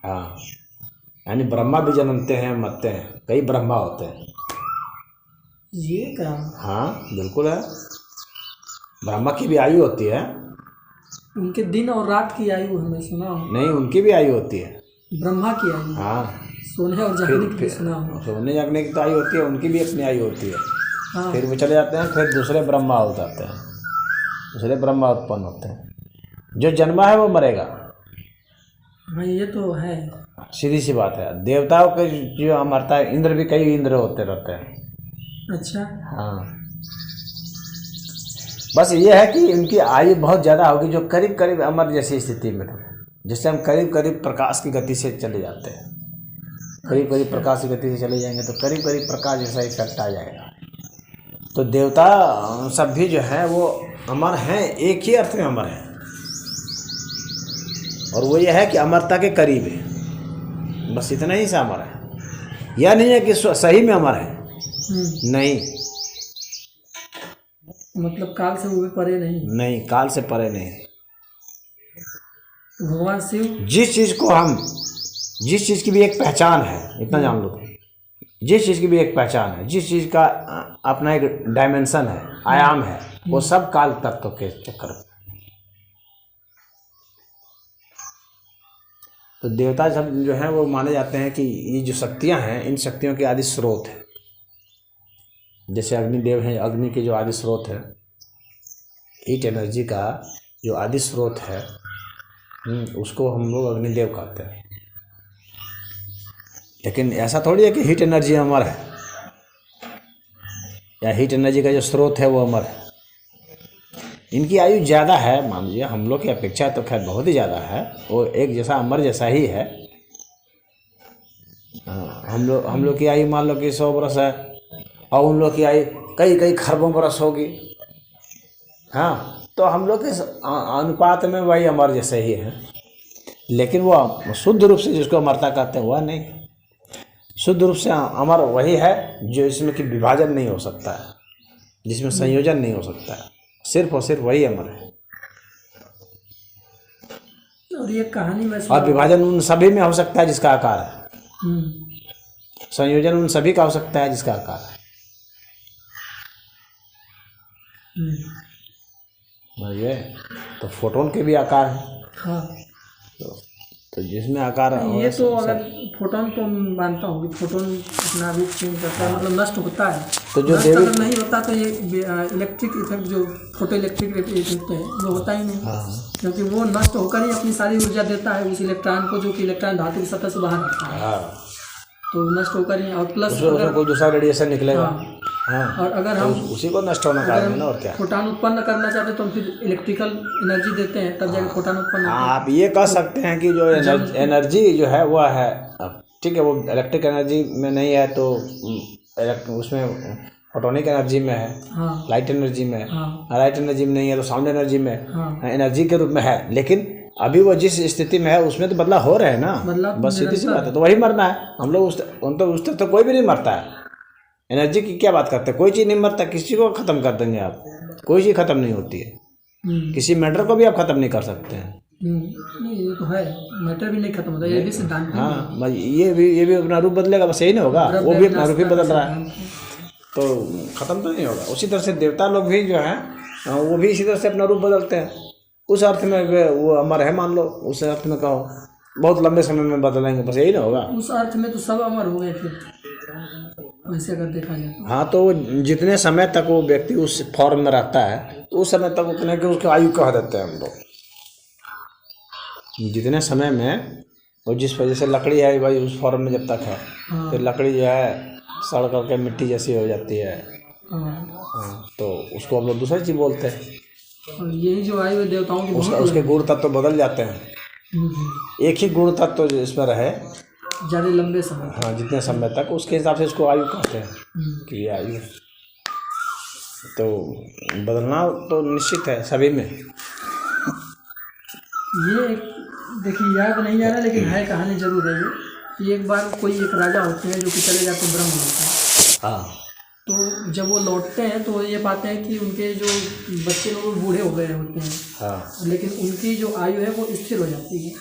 हाँ, यानी ब्रह्मा भी जन्मते हैं, मरते हैं, कई ब्रह्मा होते हैं। ये क्या? हाँ बिल्कुल है, ब्रह्मा की भी आयु होती है। उनके दिन और रात की आयु हमें सुना हो। नहीं, उनकी भी आयु होती है, ब्रह्मा की आयु। हाँ। सोने और जागने की भी सुना हो। सोने जागने की तो आयु होती है, उनकी भी अपनी आयु होती है। हाँ। फिर वो चले जाते हैं, फिर दूसरे ब्रह्मा हो जाते हैं, दूसरे ब्रह्मा उत्पन्न होते हैं। जो जन्मा है वो मरेगा, भाई ये तो है, सीधी सी बात है। देवताओं के जो मरता है, इंद्र भी कई इंद्र होते रहते हैं। अच्छा। हाँ, बस ये है कि इनकी आयु बहुत ज़्यादा होगी, जो करीब करीब अमर जैसी स्थिति में थे, जिससे हम करीब करीब प्रकाश की गति से चले जाते हैं। करीब करीब प्रकाश की गति से चले जाएंगे तो करीब करीब प्रकाश जैसा इफेक्ट आ जाएगा। तो देवता सब भी जो है वो अमर हैं, एक ही अर्थ में अमर हैं, और वो ये है कि अमरता के करीब है, बस इतना ही से अमर है। यह नहीं है कि सही में अमर है, नहीं, मतलब काल से वो भी परे नहीं। नहीं, काल से परे नहीं। भगवान शिव जिस चीज़ की भी एक पहचान है, इतना जान लो, जिस चीज़ की भी एक पहचान है, जिस चीज़ का अपना एक डायमेंशन है, आयाम है, वो सब काल तत्व के चक्कर में। तो देवता सब जो हैं वो माने जाते हैं कि ये जो शक्तियां हैं, इन शक्तियों के आदि स्रोत है। जैसे अग्निदेव हैं, अग्नि के जो आदि स्रोत है, हीट एनर्जी का जो आदि स्रोत है, उसको हम लोग अग्निदेव कहते हैं। लेकिन ऐसा थोड़ी है कि हीट एनर्जी अमर है, या हीट एनर्जी का जो स्रोत है वो अमर है। इनकी आयु ज़्यादा है, मान लीजिए हम लोग की अपेक्षा तो खैर बहुत ही ज़्यादा है, वो एक जैसा अमर जैसा ही है। हम लोग की आयु मान लो कि 100 बरस है, और उन लोग की आयु कई खरबों बरस होगी। हाँ, तो हम लोग के अनुपात में वही अमर जैसे ही है, लेकिन वो शुद्ध रूप से जिसको अमरता कहते हैं वह नहीं। शुद्ध रूप से अमर वही है जो इसमें कि विभाजन नहीं हो सकता है, जिसमें संयोजन नहीं हो सकता है, सिर्फ और सिर्फ वही अमर है। और ये कहानी में और विभाजन उन सभी में हो सकता है जिसका आकार है, संयोजन उन सभी का हो सकता है जिसका आकार है। ये तो फोटोन के भी आकार है। हाँ, तो जिसमें आकार ये तो अगर फोटोन तो मानता हूँ कि फोटोन अपना रूप चेंज करता है, मतलब नष्ट होता है। तो जो नष्ट अगर नहीं होता तो ये इलेक्ट्रिक इफेक्ट जो फोटो इलेक्ट्रिक इफेक्ट है वो होता ही नहीं। क्योंकि वो नष्ट होकर ही अपनी सारी ऊर्जा देता है उस इलेक्ट्रॉन को, जो कि इलेक्ट्रॉन धातु की सतह से बाहर आता है, तो नष्ट होकर ही। और प्लस अगर कोई दूसरा रेडिएशन निकलेगा, और अगर हम उसी को नष्ट होना चाहिए ना, और क्या। फोटोन उत्पन्न करना चाहते तो हम फिर इलेक्ट्रिकल एनर्जी देते हैं, तब जाकर फोटोन उत्पन्न होता है। आप ये कह सकते हैं कि जो एनर्जी जो है वह है, ठीक है, वो इलेक्ट्रिक एनर्जी में नहीं है तो उसमें फोटोनिक एनर्जी में है, लाइट एनर्जी में है, लाइट एनर्जी में नहीं है तो साउंड एनर्जी में एनर्जी के रूप में है। लेकिन अभी वो जिस स्थिति में है उसमें तो बदलाव हो रहे हैं ना, बस सीधी सी बात है। तो वही मरना है, हम लोग उस तरह तो कोई भी नहीं मरता है। एनर्जी की क्या बात करते हैं, कोई चीज़ नहीं मरता, किसी को ख़त्म कर देंगे आप, कोई चीज़ ख़त्म नहीं होती है, किसी मैटर को भी आप ख़त्म नहीं कर सकते हैं। ये तो है, मैटर भी नहीं खत्म होता, ये भी सिद्धांत है। हाँ, बस ये भी अपना रूप बदलेगा, बस यही नहीं होगा, वो भी अपना रूप ही बदल रहा है, तो ख़त्म तो नहीं होगा। उसी तरह से देवता लोग भी जो हैं वो भी इसी तरह से अपना रूप बदलते हैं। उस अर्थ में वो अमर है, मान लो, उस अर्थ में कहो। बहुत लंबे समय में बदलेंगे, बस यही ना होगा। उस अर्थ में तो सब अमर हो गए फिर, वैसे अगर देखा जाए तो। हाँ, तो जितने समय तक वो व्यक्ति उस फॉर्म में रहता है तो उस समय तक उतने की उसकी आयु कह देते हैं हम लोग। जितने समय में वो जिस वजह से लकड़ी है भाई उस फॉर्म में जब तक है, फिर लकड़ी जो है सड़ करके मिट्टी जैसी हो जाती है। तो उसको हम लोग दूसरी चीज़ बोलते हैं। और यही जो आयु है देवताओं की उसके गुण तत्व तो बदल जाते हैं। एक ही गुण तत्व तो इसमें रहे ज़्यादा लंबे समय, हाँ, जितने समय तक, उसके हिसाब से इसको आयु कहते हैं कि ये आयु। तो बदलना तो निश्चित है सभी में। ये देखिए याद नहीं आ रहा लेकिन है, कहानी जरूर है ये कि एक बार कोई एक राजा होते हैं जो कि चले जाते हैं ब्रह्म लोक। हाँ, तो जब वो लौटते हैं तो ये पाते हैं कि उनके जो बच्चे लोग बूढ़े हो गए होते हैं। हाँ, लेकिन उनकी जो आयु है वो स्थिर हो जाती है।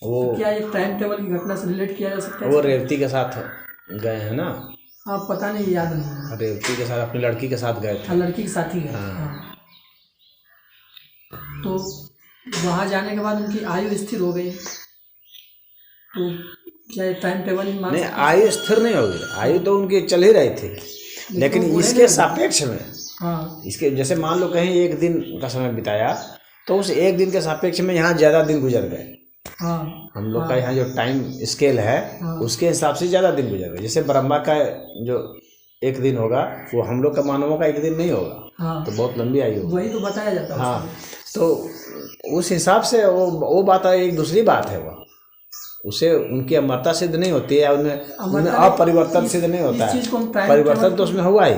वो तो क्या ये टाइम टेबल की घटना से रिलेट किया जा सकता है? वो रेवती के साथ गए हैं ना। हाँ, पता नहीं, याद नहीं है। रेवती के साथ अपनी लड़की के साथ गए थे। हाँ, लड़की के साथ ही गए। हाँ। तो वहाँ जाने के बाद उनकी आयु स्थिर हो गई, तो क्या टाइम टेबल ही मान? नहीं, आयु स्थिर नहीं होगी, आयु तो उनकी चल ही रही थी, लेकिन इसके सापेक्ष में, हाँ, इसके जैसे मान लो कहीं एक दिन का समय बिताया तो उस एक दिन के सापेक्ष में यहाँ ज़्यादा दिन गुजर गए। हाँ, हम लोग का यहाँ जो टाइम स्केल है उसके हिसाब से ज़्यादा दिन गुजर गए। जैसे ब्रह्मा का जो एक दिन होगा वो हम लोग का मानवों का एक दिन नहीं होगा। तो बहुत लंबी आयु होगी। वही तो बताया जाता है। हाँ, तो उस हिसाब से वो बात है, एक दूसरी बात है। वो उसे उनकी अमरता सिद्ध नहीं होती है, उनमें अपरिवर्तन सिद्ध नहीं होता है। परिवर्तन तो उसमें हुआ ही।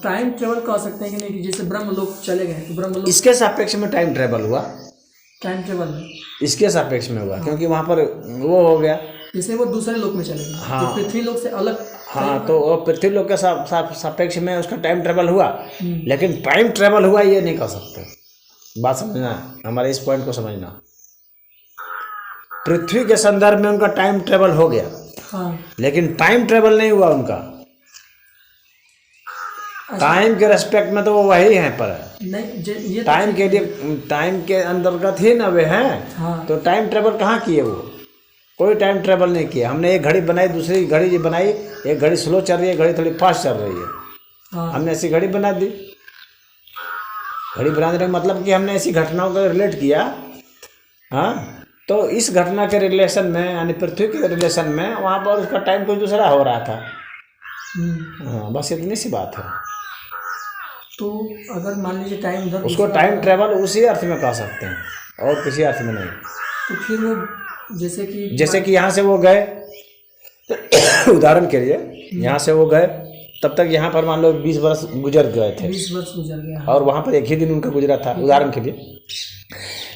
टाइम ट्रेवल कह सकते हैं कि नहीं, कि जैसे ब्रह्म लोक चले गए तो ब्रह्म लोक इसके सापेक्ष में टाइम ट्रेवल हुआ। टाइम ट्रेवल में इसके सापेक्ष में हुआ, क्योंकि वहाँ पर वो हो गया, जैसे वो दूसरे लोक में चले गए। हाँ, पृथ्वी लोक से अलग। हाँ, तो वो पृथ्वी लोक के सापेक्ष में उसका टाइम ट्रेवल हुआ, लेकिन टाइम ट्रेवल हुआ ये नहीं कह सकते। बात समझना, हमारे इस पॉइंट को समझना। पृथ्वी के संदर्भ में उनका टाइम ट्रेवल हो गया, हाँ, लेकिन टाइम ट्रेवल नहीं हुआ उनका। टाइम के रेस्पेक्ट में तो वो वही हैं, पर नहीं ये टाइम के लिए, टाइम के अंतर्गत ही ना वे हैं। हाँ, तो टाइम ट्रेवल कहाँ किए वो? कोई टाइम ट्रेवल नहीं किया। हमने एक घड़ी बनाई, दूसरी घड़ी बनाई, एक घड़ी स्लो चल रही है, घड़ी थोड़ी फास्ट चल रही है। हाँ, हमने ऐसी घड़ी बना दी। घड़ी बनाने का मतलब कि हमने ऐसी घटनाओं को रिलेट किया। हाँ, तो इस घटना के रिलेशन में, यानी पृथ्वी के रिलेशन में, वहाँ पर उसका टाइम कुछ दूसरा हो रहा था। हाँ, बस इतनी सी बात है। तो अगर मान लीजिए टाइम उधर, उसको टाइम ट्रेवल उसी अर्थ में कह सकते हैं और किसी अर्थ में नहीं। तो फिर वो जैसे कि यहाँ से वो गए, उदाहरण के लिए यहाँ से वो गए, तब तक यहाँ पर मान लो 20 वर्ष गुजर गए थे। 20 वर्ष गुजर गया, और वहाँ पर एक ही दिन उनका गुजरा था, उदाहरण के लिए।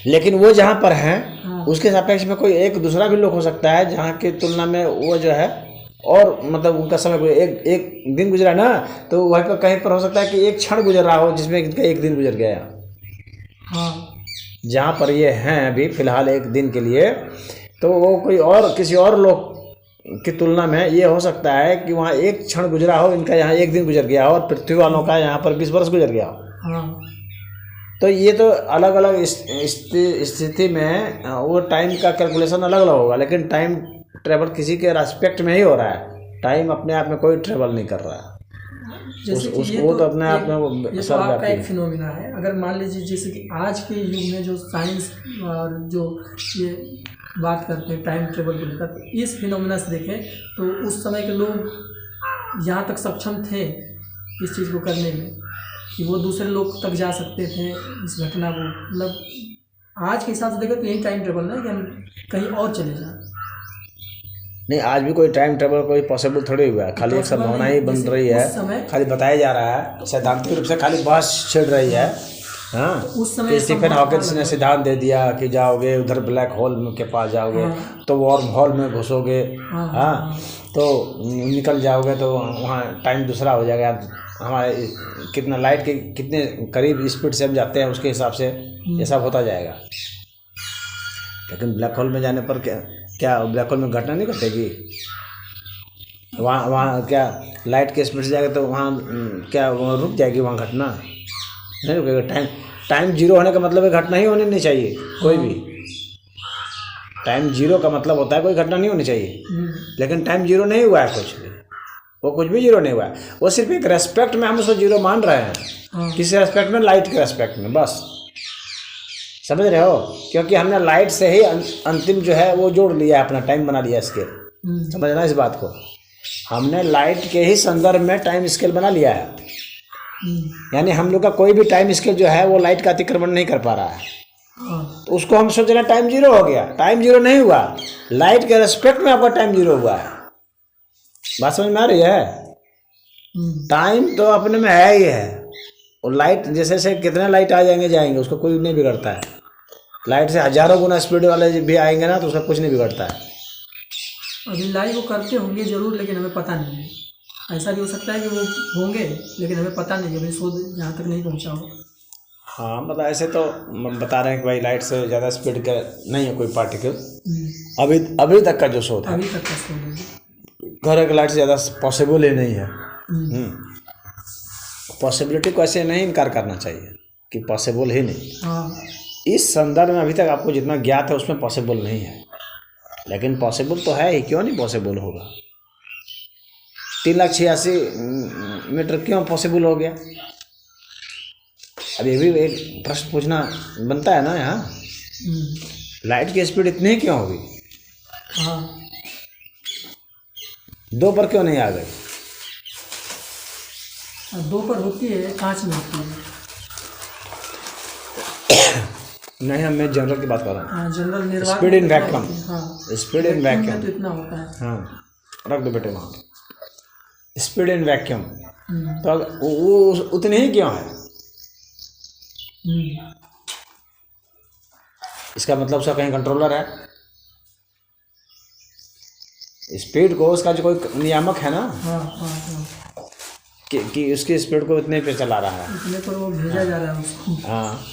लेकिन वो जहाँ पर हैं उसके सापेक्ष में कोई एक दूसरा भी लोग हो सकता है जहाँ की तुलना में वो जो है, और मतलब उनका समय एक दिन गुजरा ना, तो वहीं पर कहीं पर हो सकता है कि एक क्षण गुजर रहा हो जिसमें इनका एक दिन गुजर गया। हाँ, जहाँ पर ये हैं अभी फिलहाल एक दिन के लिए, तो वो कोई और किसी और लोग की तुलना में ये हो सकता है कि वहाँ एक क्षण गुजरा हो, इनका यहाँ एक दिन गुजर गया हो, और पृथ्वी वालों का यहाँ पर 20 वर्ष गुजर गया हो। हाँ, तो ये तो अलग अलग स्थिति में वो टाइम का कैलकुलेशन अलग अलग होगा, लेकिन टाइम ट्रेवल किसी के रेस्पेक्ट में ही हो रहा है। टाइम अपने आप में कोई ट्रेवल नहीं कर रहा है। वो तो अपने आप में वो आपका एक फिनोमिना है। अगर मान लीजिए जैसे कि आज के युग में जो साइंस और जो ये बात करते हैं टाइम ट्रेवल को लेकर, तो इस फिनोमिना से देखें तो उस समय के लोग यहाँ तक सक्षम थे इस चीज़ को करने में कि वो दूसरे लोग तक जा सकते थे इस घटना को। मतलब आज के हिसाब से देखें तो यही टाइम ट्रेवल है कि हम कहीं और चले जाएं। नहीं, आज भी कोई टाइम ट्रेवल कोई पॉसिबल थोड़ी हुआ है, खाली एक संभावना ही बन रही है, खाली बताया जा रहा है, सैद्धांतिक रूप से खाली बहस छिड़ रही है। हाँ, उस समय स्टीफन हॉकिंस ने सिद्धांत दे दिया कि जाओगे उधर ब्लैक होल के पास जाओगे तो वार्म होल में घुसोगे, हाँ, तो निकल जाओगे तो वहाँ टाइम दूसरा हो जाएगा। हमारे कितना लाइट के कितने करीब स्पीड से हम जाते हैं उसके हिसाब से ये सब होता जाएगा। लेकिन ब्लैक होल में जाने पर क्या ब्लैक होल में घटना नहीं घटेगी? वहाँ क्या लाइट के स्पीड से जाएगा तो वहाँ क्या वहाँ रुक जाएगी? वहाँ घटना नहीं रुकेगा। टाइम जीरो होने का मतलब है घटना ही होनी नहीं चाहिए कोई भी। टाइम जीरो का मतलब होता है कोई घटना नहीं होनी चाहिए, लेकिन टाइम जीरो नहीं हुआ है, कुछ भी वो कुछ भी जीरो नहीं हुआ है। वो सिर्फ एक रेस्पेक्ट में हम उसको जीरो मान रहे हैं, किसी रेस्पेक्ट में, लाइट के रेस्पेक्ट में, बस। समझ रहे हो? क्योंकि हमने लाइट से ही अंतिम जो है वो जोड़ लिया है, अपना टाइम बना लिया स्केल। समझना इस बात को, हमने लाइट के ही संदर्भ में टाइम स्केल बना लिया है। यानी हम लोग का कोई भी टाइम स्केल जो है वो लाइट का अतिक्रमण नहीं कर पा रहा है, तो उसको हम सोच रहे हैं टाइम जीरो हो गया। टाइम जीरो नहीं हुआ, लाइट के रेस्पेक्ट में आपका टाइम जीरो हुआ है। बात समझ में आ रही है? टाइम तो अपने में है ही है, और लाइट जैसे से कितने लाइट आ जाएंगे उसको कोई नहीं बिगड़ता है। लाइट से हजारों गुना स्पीड वाले भी आएंगे ना तो उसका कुछ नहीं बिगड़ता है। अभी लाइव वो करते होंगे जरूर, लेकिन हमें पता नहीं है। ऐसा भी हो सकता है कि वो होंगे लेकिन हमें पता नहीं है, अभी शोध जहाँ तक नहीं पहुँचा हो। हाँ, मतलब ऐसे तो बता रहे हैं कि भाई लाइट से ज़्यादा स्पीड का नहीं है कोई पार्टिकल। अभी तक का जो शोध है, अभी तक का शोध है, घर की लाइट से ज़्यादा पॉसिबल ही नहीं है। पॉसिबिलिटी को ऐसे नहीं इनकार करना चाहिए कि पॉसिबल ही नहीं। हाँ, इस संदर्भ में अभी तक आपको जितना ज्ञात है उसमें पॉसिबल नहीं है, लेकिन पॉसिबल तो है ही। क्यों नहीं पॉसिबल होगा? 3,86,000 मीटर क्यों पॉसिबल हो गया? अब ये भी एक प्रश्न पूछना बनता है ना यहाँ, लाइट की स्पीड इतनी क्यों होगी? हाँ, 2 पर क्यों नहीं आ गई? 2 पर होती है, कांच में होती है। नहीं, मैं जनरल की बात कर रहा हाँ, जनरल निर्वात स्पीड इन वैक्यूम। हाँ, स्पीड इन वैक्यूम तो इतना होता है। हाँ, रख दो बेटे वहाँ। स्पीड इन वैक्यूम तो वो उतनी ही क्यों है? इसका मतलब उसका कहीं कंट्रोलर है? स्पीड को उसका जो कोई नियामक है ना, हाँ, हाँ, हाँ, कि उसकी स्पीड को इतने पे चला रहा है, इतने पर वो भेजा जा रहा है उसको। हाँ।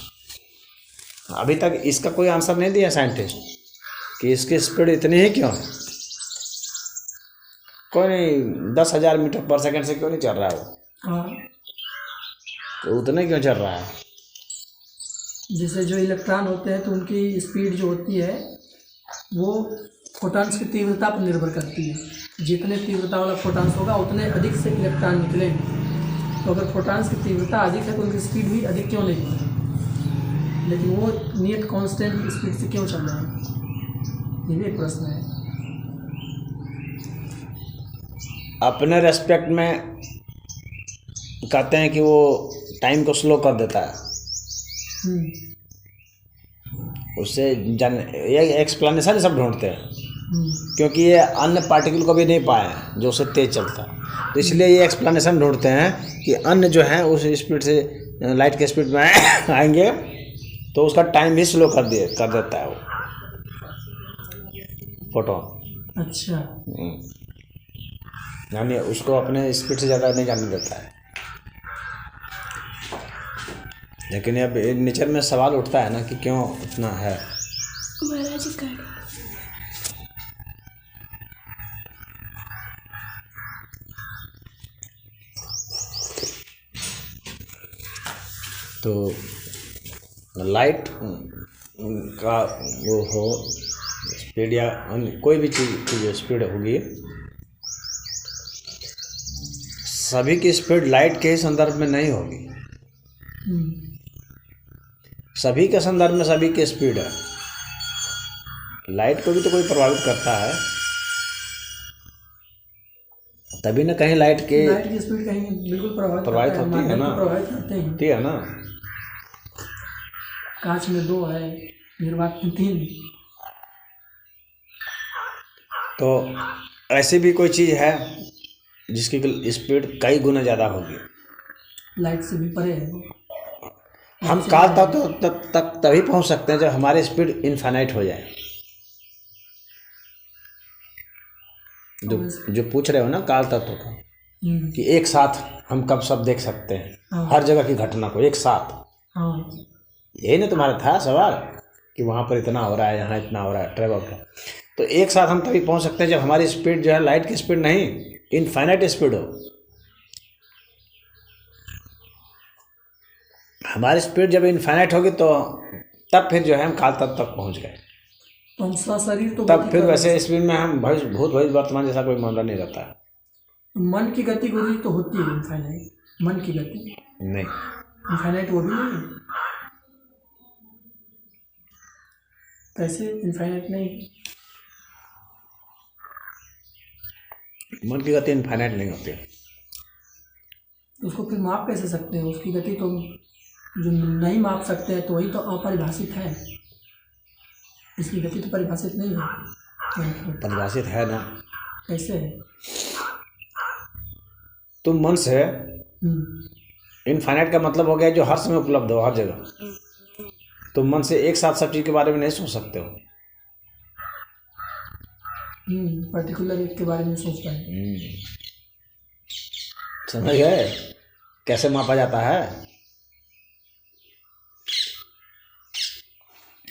अभी तक इसका कोई आंसर नहीं दिया साइंटिस्ट कि इसकी स्पीड इतनी ही क्यों है। कोई नहीं 10,000 मीटर पर सेकंड से क्यों नहीं चल रहा है वो, हाँ, तो उतने क्यों चल रहा है? जैसे जो इलेक्ट्रॉन होते हैं तो उनकी स्पीड जो होती है वो फोटॉन्स की तीव्रता पर निर्भर करती है। जितने तीव्रता वाला फोटॉन्स होगा उतने अधिक से इलेक्ट्रॉन निकलेंगे। तो अगर फोटॉन्स की तीव्रता अधिक है तो उनकी स्पीड भी अधिक क्यों नहीं होगी, लेकिन वो नियत कांस्टेंट स्पीड से क्यों चल रहा है? ये भी एक प्रश्न है। अपने रेस्पेक्ट में कहते हैं कि वो टाइम को स्लो कर देता है, उससे ये एक्सप्लेनेशन सब ढूंढते हैं, क्योंकि ये अन्य पार्टिकल को भी नहीं पाए जो उससे तेज चलता है, तो इसलिए ये एक्सप्लेनेशन ढूंढते हैं कि अन्य जो है उस स्पीड से, लाइट के स्पीड में आएंगे तो उसका टाइम भी स्लो कर देता है वो फोटोन। अच्छा, यानी उसको अपने स्पीड से ज़्यादा नहीं जाने देता है। लेकिन अब नेचर में सवाल उठता है ना कि क्यों इतना है। तो लाइट का वो हो स्पीड या कोई भी चीज़ की जो स्पीड होगी, सभी की स्पीड लाइट के ही संदर्भ में नहीं होगी। सभी के संदर्भ में सभी की स्पीड है, लाइट को भी तो कोई प्रभावित करता है, तभी ना कहीं लाइट की स्पीड कहीं बिल्कुल प्रभावित होती है ना, प्रभावित होती है ना। कांच में 2 है, निर्वात में 3। तो ऐसी भी कोई चीज़ है जिसकी स्पीड कई गुना ज़्यादा होगी, लाइट से भी परे है। हम काल तक तभी पहुंच सकते हैं जब हमारी स्पीड इनफाइनाइट हो जाए। जो पूछ रहे हो ना काल तत्व का, कि एक साथ हम कब सब देख सकते हैं हर जगह की घटना को एक साथ, यही ना तुम्हारा था सवाल कि वहाँ पर इतना हो रहा है, यहाँ इतना हो रहा है ट्रेवल का। तो एक साथ हम तभी पहुँच सकते हैं जब हमारी स्पीड जो है लाइट की स्पीड नहीं, इनफाइनाइट स्पीड हो। हमारी स्पीड जब इनफाइनाइट होगी तो तब फिर जो है हम काल तत्व तक पहुँच गए। तो हम सशरीर तो तब फिर वैसे स्पीड में हम भविष्य भूत भविष्य वर्तमान जैसा कोई मामला नहीं रहता है। मन की गति गुजरी तो होती है इनफाइनाइट, मन की गति नहीं, इनफाइनाइट वो भी नहीं है। कैसे इनफाइनाइट नहीं? मन की गति इनफाइनाइट नहीं होती। तो उसको फिर माप कैसे सकते हैं? उसकी गति तो जो नहीं माप सकते हैं तो वही तो अपरिभाषित है, इसकी गति तो परिभाषित नहीं है। परिभाषित है ना। कैसे है? तुम मन से इनफाइनाइट का मतलब हो गया जो हर समय उपलब्ध हो, हर जगह। तुम मन से एक साथ सब चीज़ के बारे में नहीं सोच सकते हो। पर्टिकुलर एक के बारे में सोच पाए। समझ गए कैसे मापा जाता है?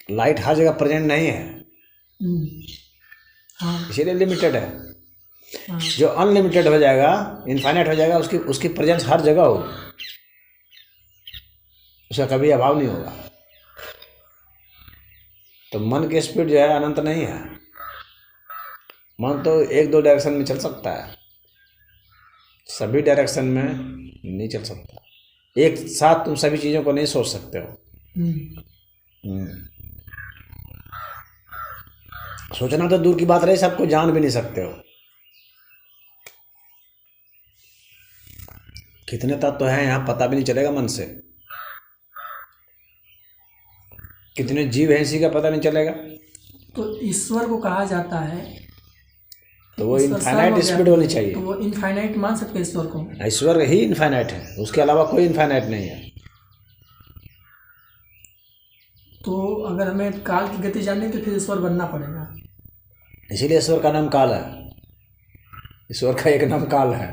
लाइट हर जगह प्रेजेंट नहीं है, हाँ इसीलिए लिमिटेड है। हाँ। जो अनलिमिटेड हो जाएगा, इनफाइनाइट हो जाएगा, उसकी प्रेजेंस हर जगह हो, उसका कभी अभाव नहीं होगा। तो मन की स्पीड जो है अनंत नहीं है। मन तो एक दो डायरेक्शन में चल सकता है, सभी डायरेक्शन में नहीं चल सकता। एक साथ तुम सभी चीज़ों को नहीं सोच सकते हो। सोचना तो दूर की बात रही, सबको जान भी नहीं सकते हो। कितने तत्व हैं यहाँ पता भी नहीं चलेगा मन से। कितने जीव हैं इसी का पता नहीं चलेगा। तो ईश्वर को कहा जाता है तो वो इनफाइनाइट स्पीड होनी चाहिए। तो वो इनफाइनाइट मान सकते हैं ईश्वर को? ईश्वर ही इनफाइनाइट है, उसके अलावा कोई इनफाइनाइट नहीं है। तो अगर हमें काल की गति जाननी है तो फिर ईश्वर बनना पड़ेगा। इसीलिए ईश्वर का नाम काल है। ईश्वर का एक नाम काल है।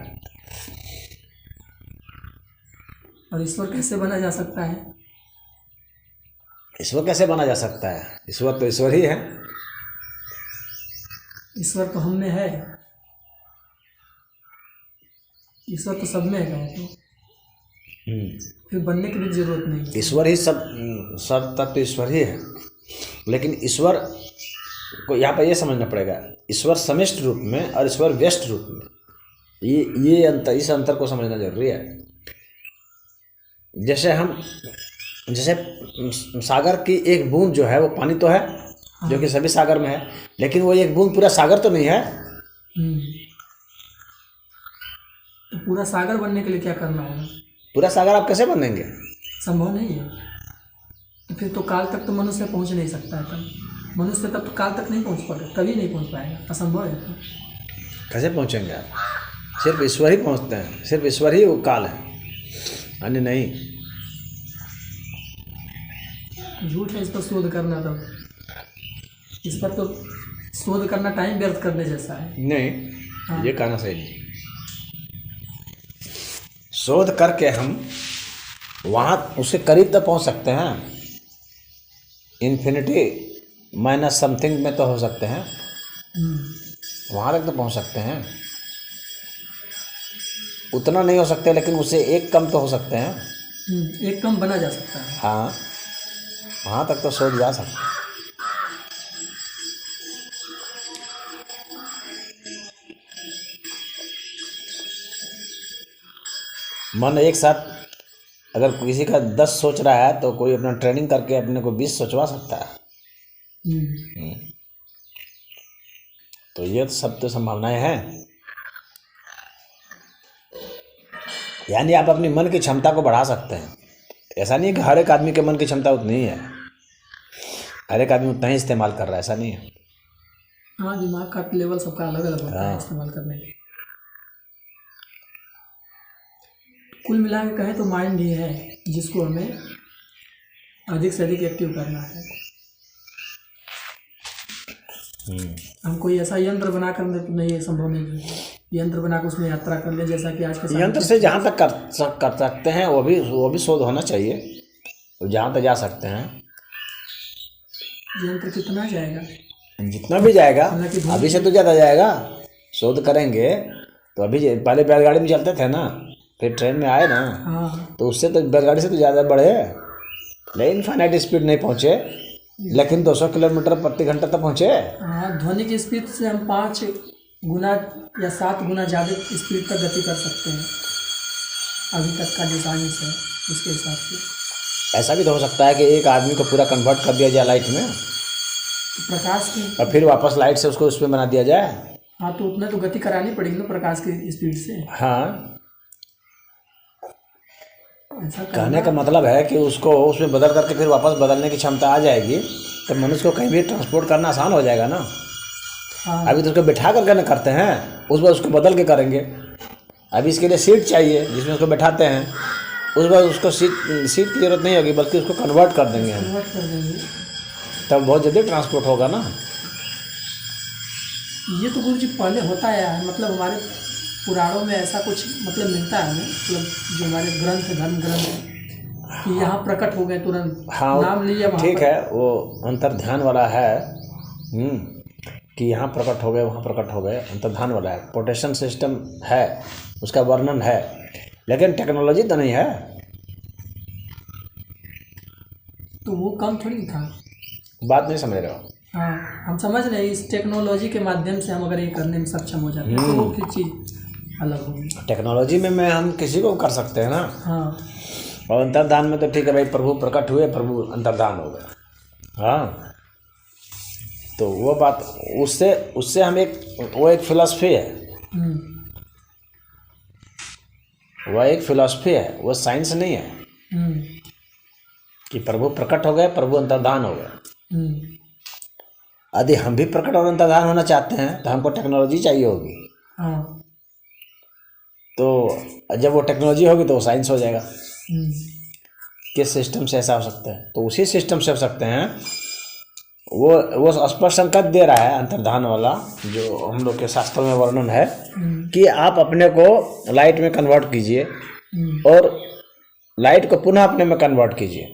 और ईश्वर कैसे बना जा सकता है? ईश्वर कैसे बना जा सकता है? ईश्वर तो ईश्वर ही है। ईश्वर तो हम में है, ईश्वर तो सब में है। तो फिर बनने की भी जरूरत नहीं है। ईश्वर ही सब तत्व ईश्वर ही है। लेकिन ईश्वर को यहाँ पर यह समझना पड़ेगा, ईश्वर समष्टि रूप में और ईश्वर व्यष्टि रूप में, ये अंतर, इस अंतर को समझना जरूरी है। जैसे सागर की एक बूंद जो है वो पानी तो है, हाँ। जो कि सभी सागर में है, लेकिन वो एक बूंद पूरा सागर तो नहीं है। तो पूरा सागर बनने के लिए क्या करना होगा? पूरा सागर आप कैसे बनेंगे? संभव नहीं है। तो फिर तो काल तक तो मनुष्य पहुंच नहीं सकता है। तब मनुष्य तब तो काल तक नहीं पहुंच पाएगा, कभी नहीं पहुंच पाएगा, असंभव है। तो कैसे पहुंचेंगे आप? सिर्फ ईश्वर ही पहुंचते हैं, सिर्फ ईश्वर ही वो काल है, अन्य नहीं। झूठ है इस पर शोध करना। तो इस पर तो शोध करना टाइम व्यर्थ करने जैसा है। नहीं, हाँ। ये कहना सही नहीं। शोध करके हम वहाँ उसके करीब तक पहुँच सकते हैं। इन्फिनिटी माइनस समथिंग में तो हो सकते हैं, वहाँ तक तो पहुँच सकते हैं। उतना नहीं हो सकते, लेकिन उससे एक कम तो हो सकते हैं। एक कम बना जा सकता है। हाँ, वहाँ तक तो शोध जा सकता है। मन एक साथ अगर किसी का 10 सोच रहा है तो कोई अपना ट्रेनिंग करके अपने को 20 सोचवा सकता है। तो ये सब तो संभावनाएं हैं। यानी आप अपनी मन की क्षमता को बढ़ा सकते हैं। ऐसा नहीं है कि हर एक आदमी के मन की क्षमता उतनी ही है, हर एक आदमी उतना ही इस्तेमाल कर रहा है, ऐसा नहीं है। हाँ, दिमाग का लेवल सबका अलग अलग होता है इस्तेमाल करने के। कुल मिला के कहें तो माइंड ही है जिसको हमें अधिक से अधिक एक्टिव करना है। हम कोई ऐसा यंत्र बना कर दे तो नहीं, ये संभव नहीं है। यंत्र बना कर उसमें यात्रा कर ले, जैसा कि आज के यंत्र से जहाँ तक कर सकते हैं वो भी शोध होना चाहिए, तो जहाँ तक जा सकते हैं। यंत्र कितना जाएगा? जितना भी जाएगा, अभी से तो ज़्यादा जाएगा। शोध करेंगे तो अभी पहले बैलगाड़ी में चलते थे ना, फिर ट्रेन में आए ना। हाँ। तो उससे तो बैलगाड़ी से तो ज़्यादा बढ़े, लेकिन इनफाइनाइट स्पीड नहीं पहुँचे, लेकिन 200 किलोमीटर प्रति घंटा तक पहुँचे। हाँ, ध्वनि की स्पीड से हम 5 गुना या 7 गुना ज़्यादा स्पीड तक गति कर सकते हैं अभी तक का जो साइंस है उसके हिसाब से। ऐसा भी तो हो सकता है कि एक आदमी को पूरा कन्वर्ट कर दिया जाए लाइट में, तो प्रकाश की, और फिर वापस लाइट से उसको उसमें बना दिया जाए। हाँ, तो उतना तो गति करानी पड़ेगी ना प्रकाश की स्पीड से। हाँ, ऐसा कहने का मतलब है कि उसको उसमें बदल करके फिर वापस बदलने की क्षमता आ जाएगी, तो मनुष्य को कहीं भी ट्रांसपोर्ट करना आसान हो जाएगा ना। हाँ, अभी तो उसको बिठा करके ना करते हैं, उस बार उसको बदल के करेंगे। अभी इसके लिए सीट चाहिए जिसमें उसको बैठाते हैं, उस बार उसको सीट की जरूरत नहीं होगी, बल्कि उसको कन्वर्ट कर देंगे हम, कन्वर्ट कर देंगे। तब बहुत जल्दी ट्रांसपोर्ट होगा ना। ये तो गुरु जी पहले होता है, मतलब हमारे पुराणों में ऐसा कुछ मतलब मिलता है हमें, मतलब जो हमारे ग्रंथ धर्म ग्रंथ कि यहाँ प्रकट हो गए तुरंत। हाँ, नाम लिया वहाँ ठीक पर। है, वो अंतर्ध्यान वाला है कि यहाँ प्रकट हो गए वहाँ प्रकट हो गए, अंतर्ध्यान वाला है। पोटेशन सिस्टम है, उसका वर्णन है, लेकिन टेक्नोलॉजी तो नहीं है। तो वो कम थोड़ी था। बात नहीं समझ रहे हो। हाँ, हम समझ रहे हैं इस टेक्नोलॉजी के माध्यम से हम अगर ये करने में सक्षम हो जाते हैं तो वो फिर चीज़ अलग होगी। टेक्नोलॉजी में हम किसी को कर सकते हैं ना। हाँ, और अंतर्धान में तो ठीक है भाई, प्रभु प्रकट हुए, प्रभु अंतर्धान हो गए। हाँ, तो वो बात उससे हम वो एक फिलॉसफी है, वह एक फिलॉसफी है, वो साइंस नहीं है कि प्रभु प्रकट हो गए, प्रभु अंतर्धान हो गए। यदि हम भी प्रकट और अंतर्धान होना चाहते हैं तो हमको टेक्नोलॉजी चाहिए होगी। हाँ, तो जब वो टेक्नोलॉजी होगी तो वो साइंस हो जाएगा। किस सिस्टम से ऐसा हो सकता है? तो उसी सिस्टम से हो सकते हैं। वो स्पष्ट संकेत दे रहा है अंतर्धान वाला, जो हम लोग के शास्त्रों में वर्णन है कि आप अपने को लाइट में कन्वर्ट कीजिए और लाइट को पुनः अपने में कन्वर्ट कीजिए,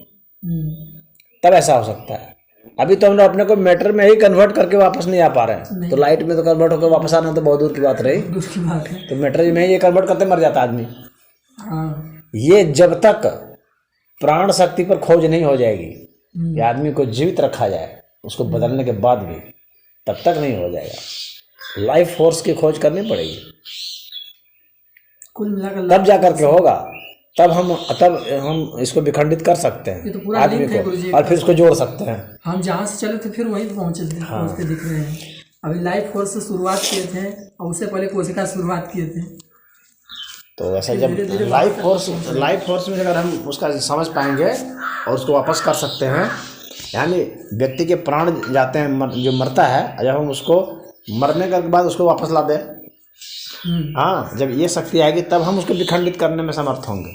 तब ऐसा हो सकता है। अभी तो हम लोग अपने को मैटर में ही कन्वर्ट करके वापस नहीं आ पा रहे हैं, तो लाइट में तो कन्वर्ट होकर वापस आना तो बहुत दूर की बात रही। दूर की बात है। तो मैटर में ही ये कन्वर्ट करते मर जाता आदमी। हाँ, ये जब तक प्राण शक्ति पर खोज नहीं हो जाएगी, ये आदमी को जीवित रखा जाए उसको बदलने के बाद भी, तब तक नहीं हो जाएगा। लाइफ फोर्स की खोज करनी पड़ेगी, कुल मिलाकर तब जा करके होगा। तब हम इसको विखंडित कर सकते ये तो हैं पूरा आदमी लिंक है को, गुरुजी। और फिर इसको जोड़ सकते हैं। हम जहाँ से चले थे फिर वहीं पे पहुँचते दिख रहे हैं। अभी लाइफ फोर्स से शुरुआत किए थे और उससे पहले कोशिका शुरुआत किए थे। तो ऐसा जब लाइफ फोर्स में अगर हम उसका समझ पाएंगे और उसको वापस कर सकते हैं, यानी व्यक्ति के प्राण जाते हैं, जो मरता है, जब हम उसको मरने के बाद उसको वापस ला दें, हाँ, जब ये शक्ति आएगी तब हम उसको विखंडित करने में समर्थ होंगे,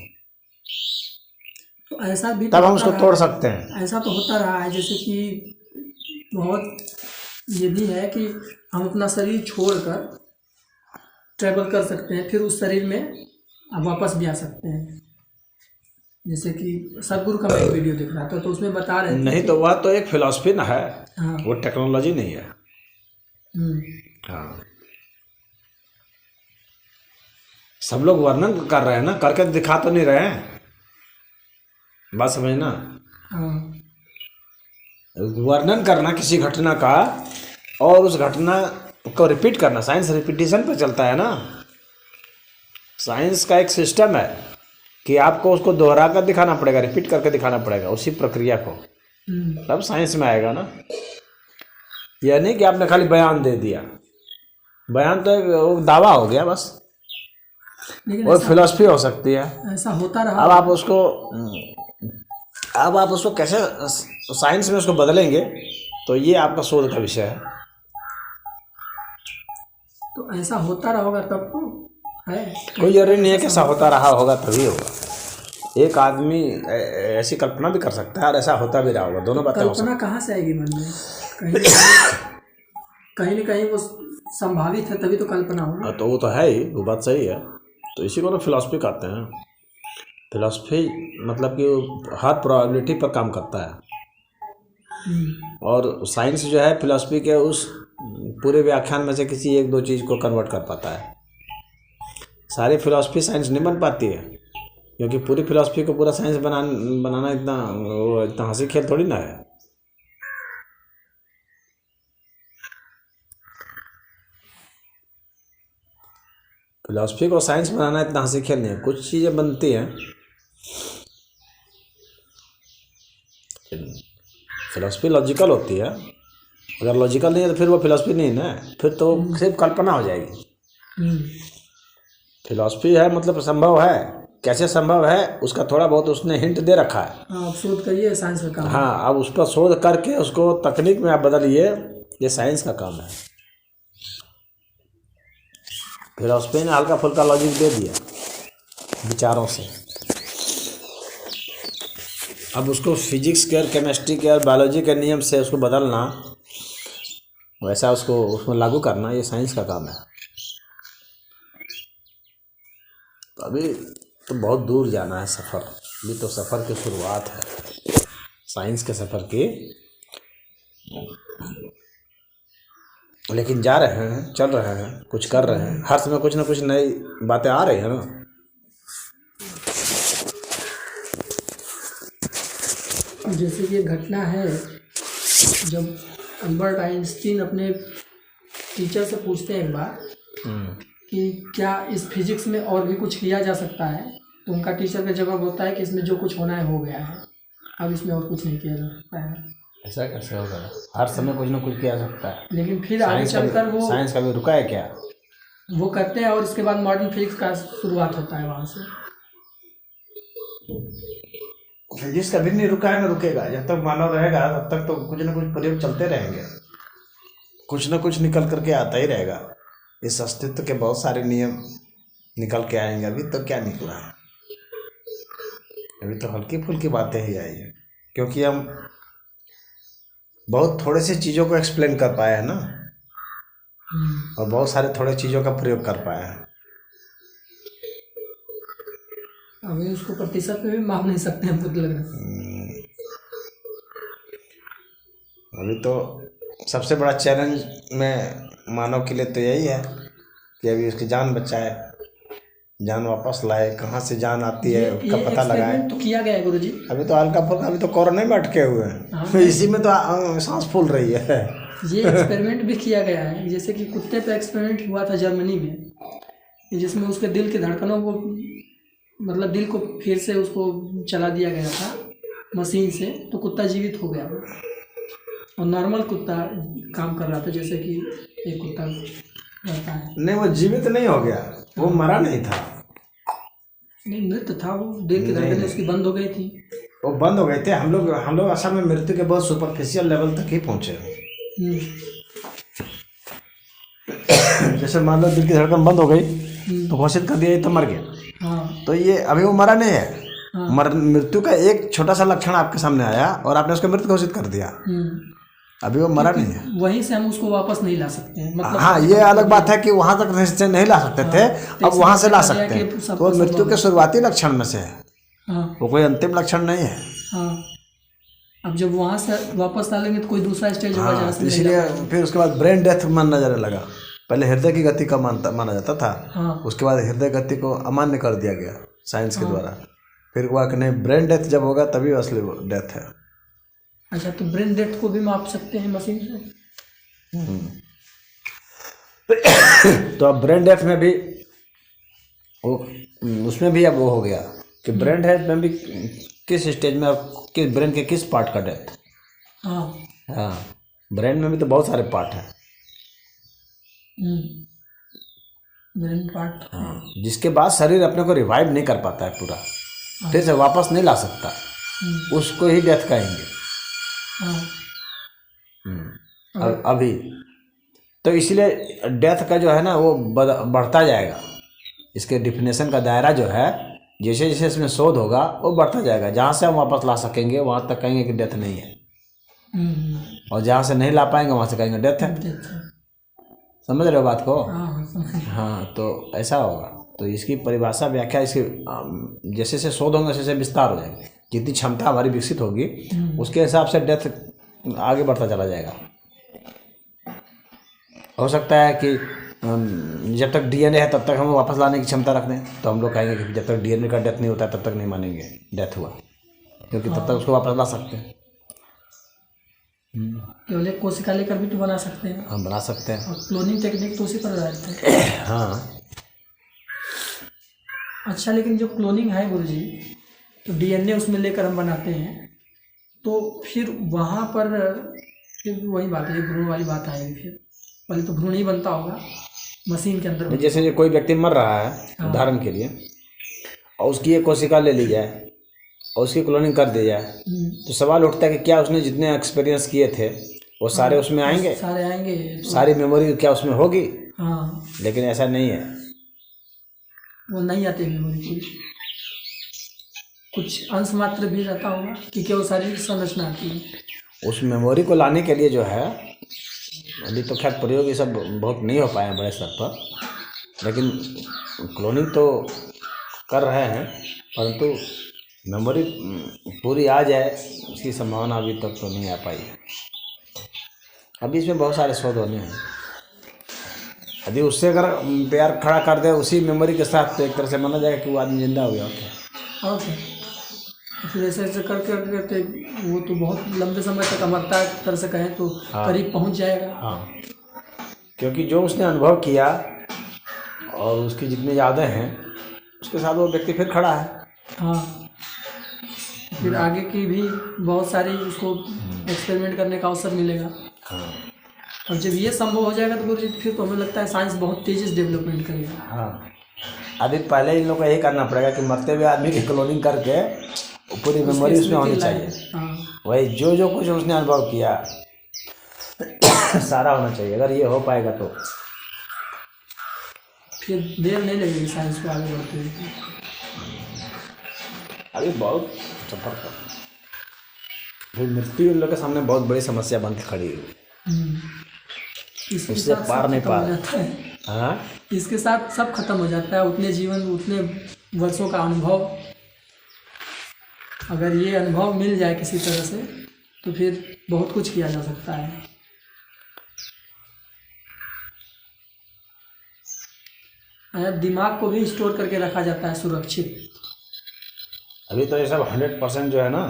तो ऐसा भी तब हम उसको तोड़ सकते हैं। ऐसा तो होता रहा है, जैसे कि बहुत ये भी है कि हम अपना शरीर छोड़कर ट्रैवल कर सकते हैं, फिर उस शरीर में अब वापस भी आ सकते हैं। जैसे कि सदगुरु का मैं एक वीडियो देख रहा था, तो उसमें बता रहे थे नहीं, तो वह तो एक फिलॉसफी ना है। हाँ, वो टेक्नोलॉजी नहीं है। हाँ, सब लोग वर्णन कर रहे हैं ना, करके दिखा तो नहीं रहे हैं। बात समझना। हाँ, वर्णन करना किसी घटना का और उस घटना को रिपीट करना, साइंस रिपीटिशन पर चलता है ना। साइंस का एक सिस्टम है कि आपको उसको दोहरा कर दिखाना पड़ेगा, रिपीट करके दिखाना पड़ेगा उसी प्रक्रिया को, तब साइंस में आएगा ना। यह नहीं कि आपने खाली बयान दे दिया, बयान तो एक दावा हो गया बस। लेकिन और फिलॉसफी हो सकती है। ऐसा होता रहा। अब आप उसको कैसे साइंस में उसको बदलेंगे, तो ये आपका शोध का विषय है। तो ऐसा होता रहा होगा तब तो है, कोई जरूरी नहीं है कि ऐसा होता रहा होगा तभी होगा। एक आदमी ऐसी कल्पना भी कर सकता है और ऐसा होता भी रहा होगा, दोनों बातें हो सकती कल्पना कहाँ से आएगी मन में? कहीं न कहीं वो संभावित है, तभी तो कल्पना होगी। तो वो तो है ही, वो बात सही है। तो इसी को ना फिलॉसफी कहते हैं। फिलॉसफी मतलब कि हर प्रोबेबिलिटी पर काम करता है, और साइंस जो है फिलॉसफी के उस पूरे व्याख्यान में से किसी एक दो चीज़ को कन्वर्ट कर पाता है। सारी फिलॉसफी साइंस नहीं बन पाती है, क्योंकि पूरी फिलॉसफी को पूरा साइंस बनाना इतना हंसी खेल थोड़ी ना है। फिलॉसफी को साइंस बनाना इतना हंसी खेल नहीं है, कुछ चीज़ें बनती हैं। फिलॉसफी लॉजिकल होती है, अगर लॉजिकल नहीं है तो फिर वो फिलॉसफी नहीं है ना, फिर तो सिर्फ कल्पना हो जाएगी। फिलॉसफी है मतलब संभव है, कैसे संभव है उसका थोड़ा बहुत उसने हिंट दे रखा है। हाँ, शोध करिए, साइंस का काम। हाँ, अब उस पर शोध करके उसको तकनीक में आप बदलिए, ये साइंस का काम है। फिलॉसफी ने हल्का फुल्का लॉजिक दे दिया विचारों से, अब उसको फिजिक्स के और केमिस्ट्री के और बायोलॉजी के नियम से उसको बदलना, वैसा उसको उसमें लागू करना, ये साइंस का काम है। तो अभी तो बहुत दूर जाना है सफ़र, अभी तो सफ़र की शुरुआत है साइंस के सफ़र की, लेकिन जा रहे हैं, चल रहे हैं, कुछ कर रहे हैं, हर समय कुछ ना कुछ नई बातें आ रही हैं ना। जैसे कि घटना है, जब अल्बर्ट आइंस्टीन अपने टीचर से पूछते हैं एक बार कि क्या इस फिजिक्स में और भी कुछ किया जा सकता है, तो उनका टीचर का जवाब होता है कि इसमें जो कुछ होना है हो गया है, अब इसमें और कुछ नहीं किया जा सकता है। ऐसा कैसे होगा? हर समय कुछ ना कुछ किया जा सकता है, लेकिन फिर आगे चलकर वो साइंस कभी रुका है क्या? वो करते हैं और इसके बाद मॉडर्न फिजिक्स का शुरुआत होता है वहाँ से। फिजिक्स कभी नहीं रुका है, ना रुकेगा। जब तक मानव रहेगा तब तक तो कुछ ना कुछ प्रयोग चलते रहेंगे, कुछ ना कुछ निकल करके आता ही रहेगा। इस अस्तित्व के बहुत सारे नियम निकल के आएंगे। अभी तो क्या निकला है, अभी तो हल्की फुल्की बातें ही आई है, क्योंकि हम बहुत थोड़े से चीज़ों को एक्सप्लेन कर पाए हैं ना, और बहुत सारे थोड़े चीज़ों का प्रयोग कर पाए हैं। अभी उसको प्रतिशत में भी माप नहीं सकते हैं, मुझे लग रहा है। अभी तो सबसे बड़ा चैलेंज में मानव के लिए तो यही है कि अभी उसकी जान बचाए, जान वापस लाए, कहाँ से जान आती है उसका पता लगाए। तो किया गया है गुरुजी, अभी तो हल्का फुल्का, अभी तो कोरोना में अटके हुए हैं, इसी में तो सांस फूल रही है। ये एक्सपेरिमेंट भी किया गया है, जैसे कि कुत्ते पे एक्सपेरिमेंट हुआ था जर्मनी में, जिसमें उसके दिल की धड़कनों को, मतलब दिल को फिर से उसको चला दिया गया था मशीन से, तो कुत्ता जीवित हो गया और नॉर्मल कुत्ता काम कर रहा था जैसे कि एक कुत्ता रहता है। नहीं, वो जीवित नहीं हो गया, वो मरा नहीं था। नहीं, मृत था वो, दिल की धड़कनें उसकी बंद हो गई थी, वो बंद हो गए थे। हम लोग असल में मृत्यु के बहुत सुपरफिशियल लेवल तक ही पहुँचे। जैसे मान लो दिल की धड़कन बंद हो गई तो घोषित कर दिया ये तो मर गया। हाँ। तो ये अभी वो मरा नहीं है। हाँ। मृत्यु का एक छोटा सा लक्षण आपके सामने आया और आपने उसको मृत घोषित कर दिया। अभी वो मरा नहीं है। वहीं से हम उसको वापस नहीं ला सकते हैं, मतलब हाँ, ये अलग बात है कि वहां तक नहीं ला सकते थे, अब वहां से ला सकते हैं। तो मृत्यु के शुरुआती लक्षण में से है, वो कोई अंतिम लक्षण नहीं है। हाँ, अब जब वहां से वापस डालेंगे तो कोई दूसरा स्टेज होगा जहाँ से इसलिए फिर उसके बाद ब्रेन डेथ मानना जाने लगा। पहले हृदय की गति का माना जाता था, उसके बाद हृदय गति को अमान्य कर दिया गया साइंस के द्वारा। फिर हुआ कि नहीं, ब्रेन डेथ जब होगा तभी असली डेथ है। अच्छा, तो ब्रेन डेथ को भी माप सकते हैं मशीन से? तो अब ब्रेन डेथ में भी वो, उसमें भी अब वो हो गया कि ब्रेन डेथ में भी किस स्टेज में, किस ब्रेन के किस पार्ट का डेथ। हाँ, ब्रेन में भी तो बहुत सारे पार्ट हैं। Brain part. हाँ, जिसके बाद शरीर अपने को रिवाइव नहीं कर पाता है पूरा, फिर से वापस नहीं ला सकता, उसको ही डेथ कहेंगे। अभी तो इसलिए डेथ का जो है ना वो बढ़ता जाएगा। इसके डिफिनेशन का दायरा जो है, जैसे जैसे इसमें शोध होगा वो बढ़ता जाएगा। जहाँ से हम वापस ला सकेंगे वहाँ तक कहेंगे कि डेथ नहीं है, और जहाँ से नहीं ला पाएंगे वहाँ से कहेंगे डेथ है। समझ रहे हो बात को? हाँ, तो ऐसा होगा। तो इसकी परिभाषा, व्याख्या, इसकी जैसे जैसे शोध होंगे वैसे विस्तार हो जाएगा। जितनी क्षमता हमारी विकसित होगी उसके हिसाब से डेथ आगे बढ़ता चला जाएगा। हो सकता है कि जब तक डीएनए है तब तक हम वापस लाने की क्षमता रखते हैं, तो हम लोग कहेंगे कि जब तक डीएनए का डेथ नहीं होता है तब तक नहीं मानेंगे डेथ हुआ, क्योंकि तब तक उसको वापस ला सकते हैं। केवल एक कोशिका लेकर भी तो बना सकते हैं। हम बना सकते हैं। और क्लोनिंग टेक्निक तो उसी पर आधारित है। हाँ, अच्छा, लेकिन जो क्लोनिंग है गुरुजी, तो डीएनए उसमें लेकर हम बनाते हैं, तो फिर वहाँ पर फिर वही बात है, भ्रूण वाली बात आएगी। फिर पहले तो भ्रूण ही बनता होगा मशीन के अंदर। जैसे जो कोई व्यक्ति मर रहा है उदाहरण के लिए, और उसकी एक कोशिका ले ली जाए और उसकी क्लोनिंग कर दी जाए, तो सवाल उठता है कि क्या उसने जितने एक्सपीरियंस किए थे वो सारे उसमें आएंगे? सारे आएंगे, सारी मेमोरी क्या उसमें होगी? हाँ, लेकिन ऐसा नहीं है, वो नहीं आते मेमोरी पूरी, कुछ अंश मात्र भी रहता होगा क्योंकि वो सारी संरचना आती है। उस मेमोरी को लाने के लिए जो है, अभी तो खैर प्रयोग ये सब बहुत नहीं हो पाए बड़े स्तर पर, लेकिन क्लोनिंग तो कर रहे हैं, परंतु मेमोरी पूरी आ जाए उसकी संभावना अभी तक तो नहीं आ पाई है। अभी इसमें बहुत सारे शोध होने हैं। यदि उससे अगर पैर खड़ा कर दे उसी मेमोरी के साथ, तो एक तरह से माना जाएगा कि वो आदमी जिंदा हो गया। ओके, फिर ऐसे ऐसे करते करते वो तो बहुत लंबे समय तक अमरता कर से कहें तो करीब पहुंच जाएगा। हाँ, क्योंकि जो उसने अनुभव किया और उसकी जितनी यादें हैं उसके साथ वो व्यक्ति फिर खड़ा है। हाँ, फिर आगे की भी बहुत सारी उसको एक्सपेरिमेंट करने का अवसर मिलेगा। हाँ, और जब ये संभव हो जाएगा तो गुरुजी फिर तो हमें लगता है साइंस बहुत तेजी से डेवलपमेंट करेगा। हाँ, अभी पहले इन लोगों को यही करना पड़ेगा कि मरते हुए आदमी की क्लोनिंग करके पूरी मेमोरी उसमें होनी चाहिए। हाँ, वही जो कुछ उसने अनुभव किया सारा होना चाहिए। अगर ये हो पाएगा तो फिर देर नहीं लगेगी साइंस को आगे बढ़ते हुए। अभी बहुत सफर कर, फिर मृत्यु इन लोग के सामने बहुत बड़ी समस्या बन के खड़ी है। उससे पार नहीं पा रहा। हाँ, इसके साथ सब खत्म हो जाता है, उतने जीवन, उतने वर्षों का अनुभव। अगर ये अनुभव मिल जाए किसी तरह से तो फिर बहुत कुछ किया जा सकता है। दिमाग को भी स्टोर करके रखा जाता है सुरक्षित। अभी तो ये सब 100% जो है ना,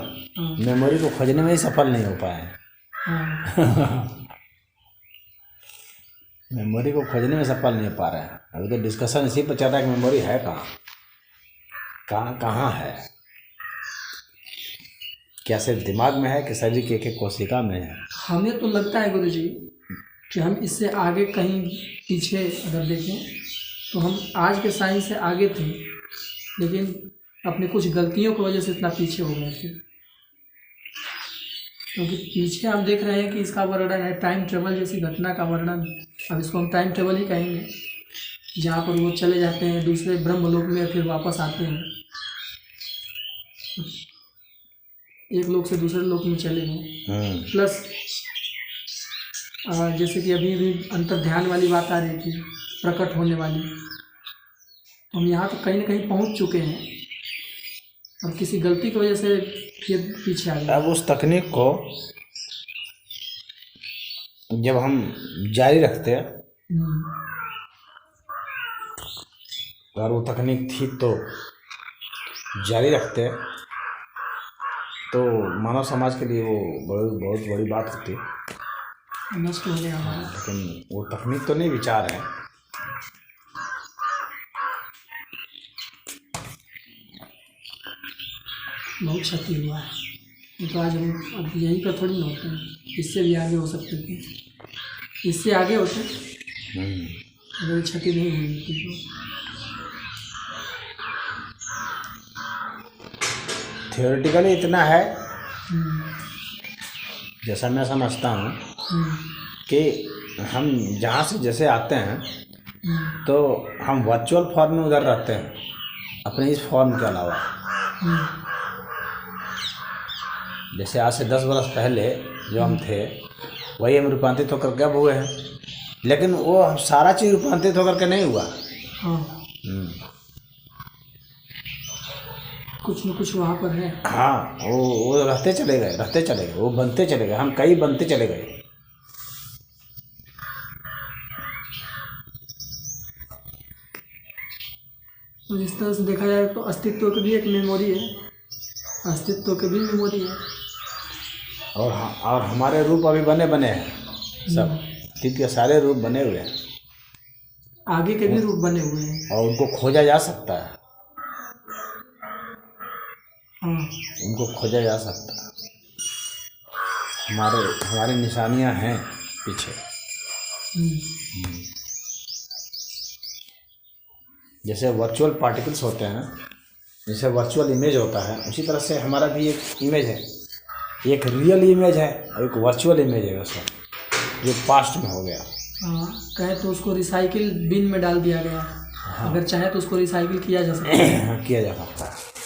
मेमोरी को खोजने में ही सफल नहीं हो पाए। मेमोरी को खोजने में सफल नहीं हो पा रहे हैं। अभी तो डिस्कशन इसी पर चल रहा है कि मेमोरी है कहाँ है, क्या सिर्फ दिमाग में है कि शरीर की एक कोशिका में है। हमें तो लगता है गुरुजी कि हम इससे आगे कहीं पीछे अगर देखें तो हम आज के साइंस से आगे थे, लेकिन अपने कुछ गलतियों की वजह से इतना पीछे हो गए थे। क्योंकि पीछे हम देख रहे हैं कि इसका वर्णन है टाइम ट्रेवल जैसी घटना का वर्णन। अब इसको हम टाइम ट्रेवल ही कहेंगे, जहाँ पर वो चले जाते हैं दूसरे ब्रह्मलोक में, फिर वापस आते हैं, एक लोक से दूसरे लोक में चले गए। प्लस जैसे कि अभी अंतर्ध्यान वाली बात आ रही थी, प्रकट होने वाली, हम यहाँ तो कहीं ना कहीं पहुँच चुके हैं और किसी गलती की वजह से फिर पीछे आ गए। अब उस तकनीक को जब हम जारी रखते हैं, अगर वो तकनीक थी तो जारी रखते हैं तो मानव समाज के लिए वो बहुत बड़ी बात होती है। नष्ट हो गया हमारा, लेकिन वो तकनीक तो नहीं, विचार है। बहुत क्षति हुआ है। तो आज हम अब यहीं पर थोड़ी ना होते हैं, इससे भी आगे हो सकते थे, इससे आगे होते अगर क्षति नहीं हुई होती। थियोरेटिकली इतना है, जैसा मैं समझता हूँ कि हम जहाँ से जैसे आते हैं तो हम वर्चुअल फॉर्म में उधर रहते हैं, अपने इस फॉर्म के अलावा। जैसे आज से 10 वर्ष पहले जो हम थे वही हम रूपांतरित होकर कब हुए हैं, लेकिन वो सारा चीज़ रूपांतरित होकर के नहीं हुआ। कुछ न कुछ वहाँ पर है। हाँ, वो रहते चले गए, वो बनते चले गए, हम कई बनते चले गए। तो इस तरह से देखा जाए तो अस्तित्व की भी एक मेमोरी है, अस्तित्व की भी मेमोरी है। और हमारे रूप अभी बने हैं, सब अतीत के सारे रूप बने हुए हैं, आगे के भी रूप बने हुए हैं और उनको खोजा जा सकता है। उनको खोजा जा सकता है। हमारी निशानियां हैं पीछे। जैसे वर्चुअल पार्टिकल्स होते हैं, जैसे वर्चुअल इमेज होता है, उसी तरह से हमारा भी एक इमेज है, एक रियल इमेज है और एक वर्चुअल इमेज है उसका, जो पास्ट में हो गया। कहे तो उसको रिसाइकिल बिन में डाल दिया गया। अगर चाहे तो उसको रिसाइकिल किया जा सकता है। किया जा सकता है।